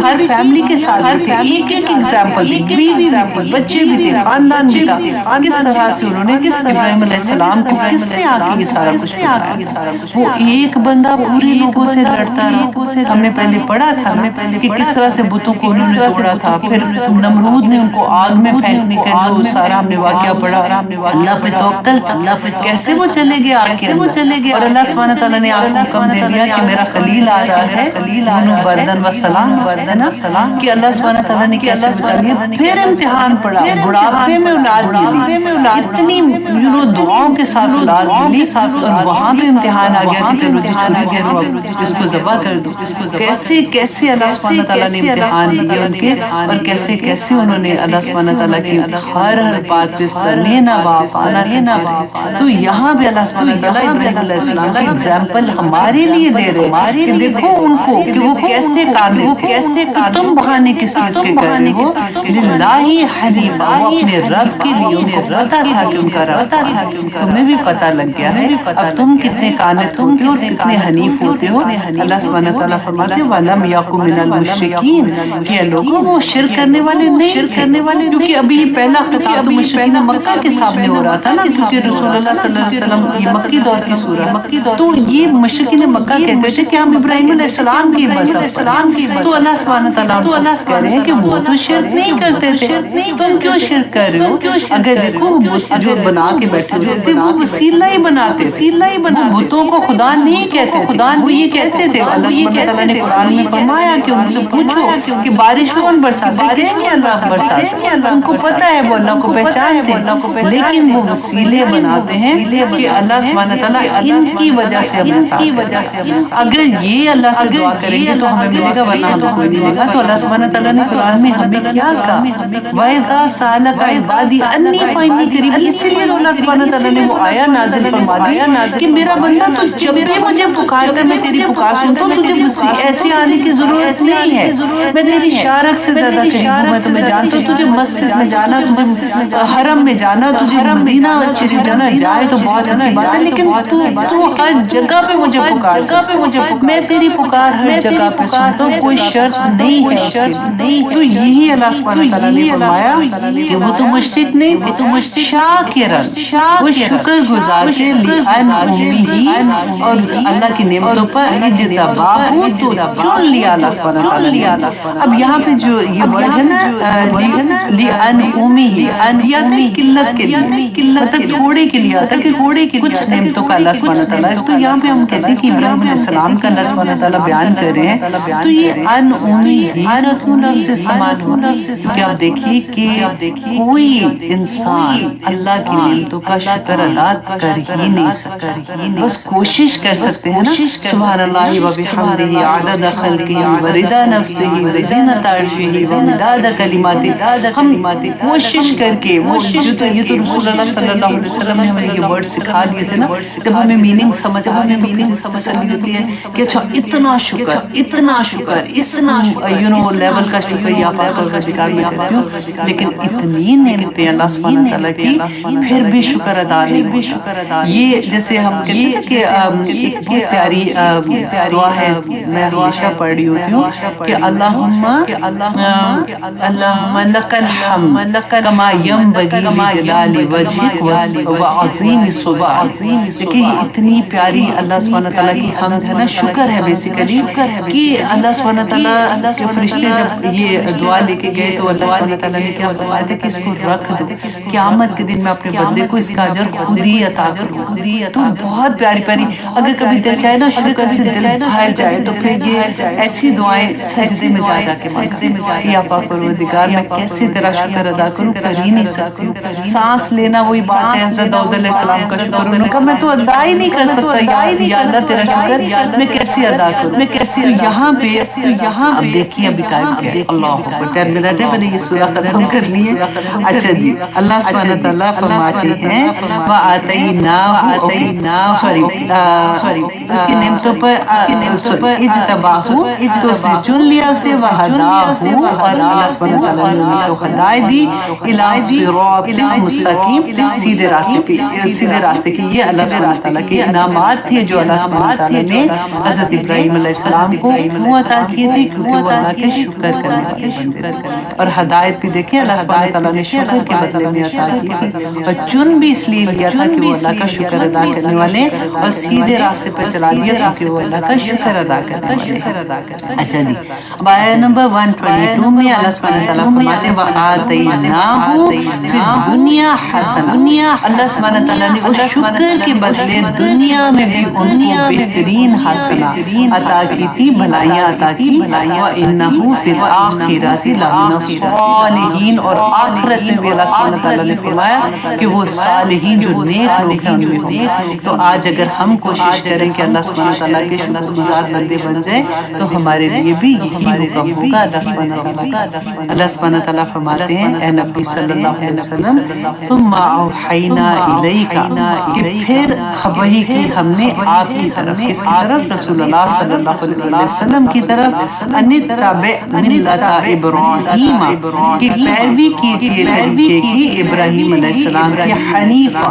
ہر فیملی کے ساتھ تھے، ایک ایگزامپل تھی، بیوی بھی، بچے بھی تھے، خاندان بھی تھا، کس طرح سے انہوں نے ابراہیم علیہ السلام کو کس نے آ کے یہ سارا کچھ وہ ایک بندہ پورے لوگوں سے لڑتا رہا۔ ہم نے پہلے پڑھا تھا کہ کس طرح سے بتوں کو انہوں نے توڑا تھا، پھر نمرود نے ان کو آگ میں پھینکنے کا جو سارا ہم نے واقعہ پڑھا، اللہ پہ توکل تھا، کیسے وہ چلے گئے آگ کے اندر، اور اللہ سبحانہ تعالیٰ نے آپ کو حکم دے دیا کہ میرا خلیل آ رہا ہے، بردن و سلام، کہ اللہ سبحانہ تعالیٰ نے کیسے بچا لیا۔ پھر امتحان پڑا، بڑھاپے میں اولاد ملی، اتنی دعاؤں کے ساتھ اولاد ملی، اور وہاں پہ امتحان آ گیا کہ چلو جی چھوٹے گھر اس کو ذبح کر دو۔ کیسے اللہ سبحانہ تعالیٰ نے امتحان لیے ان کے، اور کیسے انہوں نے اللہ سبحانہ تعالیٰ کی ہر بات پہ سمینا باپانا۔ تو یہاں بھی اللہ سبحانہ تعالیٰ ابراہیم علیہ السلام کا ایگزامپل ہمارے لیے دے رہے کہ دیکھو ان کو کہ وہ کیسے کامل تھے، تم بہانے کس چیز کے کر رہے ہو، للہ حنیفا، وہ اپنے رب کے لیے، ان کو پتا تھا کہ ان کا رب تھا، تمہیں بھی پتا لگ گیا ہے اب تم کتنے قانت ہوتے ہو اور کتنے حنیف ہوتے ہو۔ اللہ سبحانہ تعالیٰ فرماتے ہیں وَلَمْ يَكُن مِّنَ الْمُشْرِكِينَ، کہ لوگوں وہ شرک کرنے والے نہیں، کیونکہ ابھی پہلا خطاب تو مشرکین مکہ کے سامنے ہو رہا تھا نا، کیونکہ رسول اللہ صلی اللہ علیہ وسلم یہ مکی دور کی سورہ، تو یہ مشرکین مکہ کہتے تھے کہ ہم ابراہیم علیہ السلام کی مذہب، تو اللہ سبحانہ تعالیٰ کہہ رہے ہیں کہ وہ تو شرک نہیں کرتے تھے، تم کیوں شرک کر رہے ہو؟ اگر دیکھو جو بنا کے بیٹھے ہوتے وہ وسیلہ ہی بناتے، بتوں کو خدا نہیں کہتے، خدا وہ یہ کہتے تھے۔ اللہ سبحانہ تعالیٰ نے قرآن میں فرمایا کہ ان سے پوچھو کہ بارش کون برساتا ہے، کہیں گے اللہ برساتا، ان کو پتہ ہے وہ اللہ کو پہچانتے ہیں، لیکن وہ وسیلے بناتے ہیں کہ اللہ سبحانہ تعالیٰ ان کی وجہ سے اگر یہ اللہ سے دعا کریں گے تو ہمیں ملے گا، ورنہ ہمیں کوئی نہیں ملے گا۔ تو اللہ سبحانہ تعالیٰ نے قرآن میں ہمیں کیا کہا، وَإِذَا سَأَلَكَ عِبَادِي أَنِّي فَإِنِّي قَرِيبٌ، اسی لیے تو اللہ سبحانہ تعالیٰ نے وہ آیا نازل فرما دیا کہ میرا بندہ تو جب بھی مجھے پکارتا ہے میں تیری پکار سنتا ہوں، تجھے ایسے آنے کی ضرورت نہیں ہے، میں تیری شارک سے زیادہ قریب ہوں، میں تمہیں جانتا ہوں، تجھے مسجد میں جانا، تجھے حرم میں جانا، تجھے مدینہ شریف جانا جائے تو بہت اچھی بات ہے، لیکن تو ہر جگہ پہ مجھے پکار، میں تیری پکار ہر جگہ پہ سنتا ہوں، کوئی شرط نہیں ہے اس کی۔ تو یہی اللہ سبحانہ تعالیٰ نے فرمایا کہ وہ تو مشرک نہیں تھے، تو مشرک شاکرن، وہ شکر گزار تھے، لِأَنْعُمِهِ، اور اللہ کی نعمتوں پر اجتباہ تو چن لیا اللہ سبحانہ تعالیٰ نے۔ اب یہاں پہ جو یہ ورڈ ہے نا لِأَنْعُمِهِ، یا قلت کے لیے، مطلب تھوڑے کے لیے آتا کہ کچھ نعمتوں کا اللہ سبحانہ تعالیٰ، تو یہاں پہ ہم کہتے ہیں کہ ابراہیم علیہ السلام کا اللہ سبحانہ تعالیٰ بیان کر رہے ہیں، تو یہ انعُمِهِ کا کیوں لفظ استعمال ہوا؟ کیونکہ آپ دیکھیے کہ کوئی انسان اللہ کی نعمتوں کا شکر ادا کر ہی نہیں سکتا، بس کوشش کر سکتے ہیں نا، سبحان اللہ و بحمدہ عدد خلقہ ورضا نفسہ وزینۃ عرشہ ومداد کلماتہ، ہم کوشش کر کے یہ تو رسول اللہ صلی اللہ علیہ وسلم نے ہمیں یہ ورڈ سکھا دیے تھے نا، جب ہمیں میننگ سمجھ آنے تو پھر تسلی ہوتی ہے کہ اچھا اتنا شکر اس لیول کا شکر یا پاکر میں کرتی ہوں، لیکن اتنی نعمتیں اللہ سبحانہ تعالیٰ کی پھر بھی شکر ادا نہیں ہوتا۔ یہ جیسے ہم کہتے ہیں کہ ایک بہت پیاری دعا ہے، میں ہمیشہ پڑھ رہی ہوتی ہوں کہ اللہم لک الحمد کما ینبغی لجلال وجہک وعظیم سبحانک۔ دیکھیں یہ اتنی پیاری اللہ سبحانہ تعالیٰ کی حمد ہے نا، شکر ہے بیسیکلی، کہ اللہ سبحانہ تعالیٰ کے فرشتے جب یہ دعا لے کے گئے تو اللہ سبحانہ تعالیٰ نے کیا فرمایا تھا کہ اس کو رکھ دو، قیامت کے دن میں اپنے بندے کو اس کا اجر خود ہی عطا کروں۔ تو بہت پیاری پیاری، اگر کبھی دل چاہے نا شکر سے دل بھر جائے تو پھر یہ ایسی دعائیں سجدے میں جا جا کے مانگا، یا پاک پروردگار میں کیسے تیرا شکر ادا کروں، کر ہی نہیں سکتی۔ سانس لینا وہی بات ہے، حضرت داؤد علیہ السلام کا شکر، انہوں نے کہا میں تو ادا ہی نہیں کر سکتا، یا اللہ تیرا شکر میں کیسے ادا کروں، میں کیسے۔ یہاں پہ اب دیکھیے ابھی ٹائم کیا ہے، اللہ اکبر، 10 منٹ ہے، میں نے یہ سورہ ختم کرنی ہے۔ اچھا جی، اللہ سبحانہ تعالیٰ فرماتے ہیں سوری اس کی نعمتوں پر اجتباہو، تو اس نے چن لیا اسے، وہداہو، اور اللہ سبحانہ تعالیٰ نے انہیں کو ہدایت دی، الی صراط مستقیم، سیدھے راستے کی۔ یہ اللہ سبحانہ تعالیٰ کے انعامات تھے جو اللہ سبحانہ تعالیٰ نے حضرت ابراہیم علیہ السلام کو کیوں عطا کیے تھے، کیونکہ وہ اللہ کے شکر کرنے والے بندے تھے۔ اور ہدایت بھی دیکھیں اللہ سبحانہ تعالیٰ نے شکر کے بدلے میں عطا کی تھی، اور چن بھی اس لیے لیا تھا کہ وہ اللہ کا شکر ادا کرنے والے، اور سیدھے راستے پر چلا دیا کیونکہ وہ اللہ کا شکر ادا کرنے والے۔ اچھا جی، آیت نمبر 122 میں اللہ سبحانہ تعالیٰ فرماتے ہیں وَآتَيْنَاهُ فِي الدُّنْيَا حَسَنَةً، اللہ سبحانہ تعالیٰ نے اس شکر کے بدلے دنیا میں بھی ان کو بہترین حسنہ عطا کی تھی، بھلائیاں عطا کی، وَإِنَّهُ فِي الْآخِرَةِ لَمِنَ الصَّالِحِينَ، اور آخرت میں بھی اللہ سبحانہ تعالیٰ نے فرمایا کہ وہ صالحین جو نیک لوگ ہیں ان میں ہوں۔ تو آج اگر ہم کوشش کریں کہ اللہ سبحانہ تعالیٰ کے شکر گزار بندے بن جائیں تو ہمارے لیے بھی یہی حکم ہوگا اللہ سبحانہ تعالیٰ کا۔ اللہ سبحانہ تعالیٰ فرماتے ہیں اے نبی صلی اللہ علیہ وسلم ثم اوحینا الیک، کہ پھر وحی کی ہم نے آپ کی طرف، اس کی طرف رسول اللہ صلی اللہ علیہ وسلم کی طرف، ان اتبع ملت ابراہیم، کہ پیروی کیجیے طریقے کی ابراہیم علیہ السلام کی، حنیفہ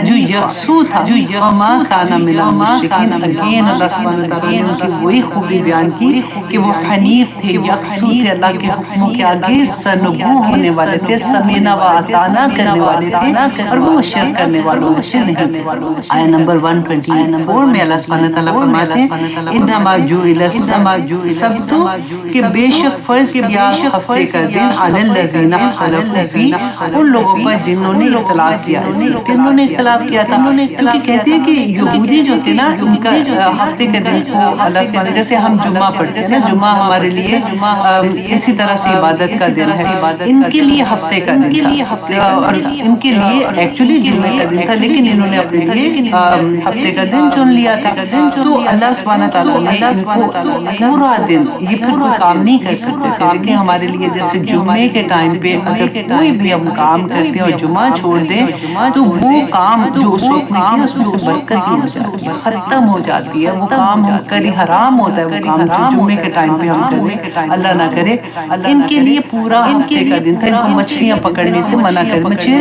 جو یکسو تھا، وما کان من المشرکین، اگین اللہ سبحانہ تعالیٰ نے ان کی وہی خوبی بیان کی کہ وہ حنیف تھے، یکسو تھے، اللہ کے حکموں کے آگے سرنگوں ہونے والے تھے، سمینا و اطاعنا کرنے والے تھے، اور وہ شرک کرنے والوں میں سے نہیں تھے۔ آیت نمبر 124 میں اللہ سبحانہ تعالیٰ فرماتے ہیں انما جعل السبت، کہ بے شک فرض کیا ہفتے کا دن، علی الذین اختلفوا فیہ، ان لوگوں پر جنہوں نے اختلاف کیا، جنہوں نے اختلاف کیا تھا، کیونکہ کہتے ہیں کہ یہودی جو تھے نا ان کا ہفتے کے دن کو اللہ سبحانہ، جیسے ہم جمعہ پڑھتے ہیں نا، جمعہ ہمارے لیے اسی طرح سے عبادت کا دن ہے، ان کے لیے ہفتے کا دن تھا، اور ان کے لیے ایکچولی جمعہ کا دن تھا، لیکن انہوں نے اپنے لیے ہفتے کا دن چن لیا تھا۔ تو اللہ سبحانہ تعالیٰ نے ان کو پورا دن، یہ پھر کوئی کام نہیں کر سکتے تھے، لیکن ہمارے لیے جیسے جمعے کے ٹائم پہ اگر کوئی بھی ہم کام کرتے ہیں اور جمعہ چھوڑ دیں تو وہ کام جو اس وقت میں کیا اس میں سے برکت ہی ہو جاتی ہے، ختم ہو جاتی ہے، وہ کام ہم کری حرام ہوتا ہے، وہ کام جو جمعے کے ٹائم پہ ہم کریں، اللہ نہ کرے۔ ان کے لیے پورا ہفتے کا دن تھا، ان کو مچھلیاں پکڑنے سے منع کر،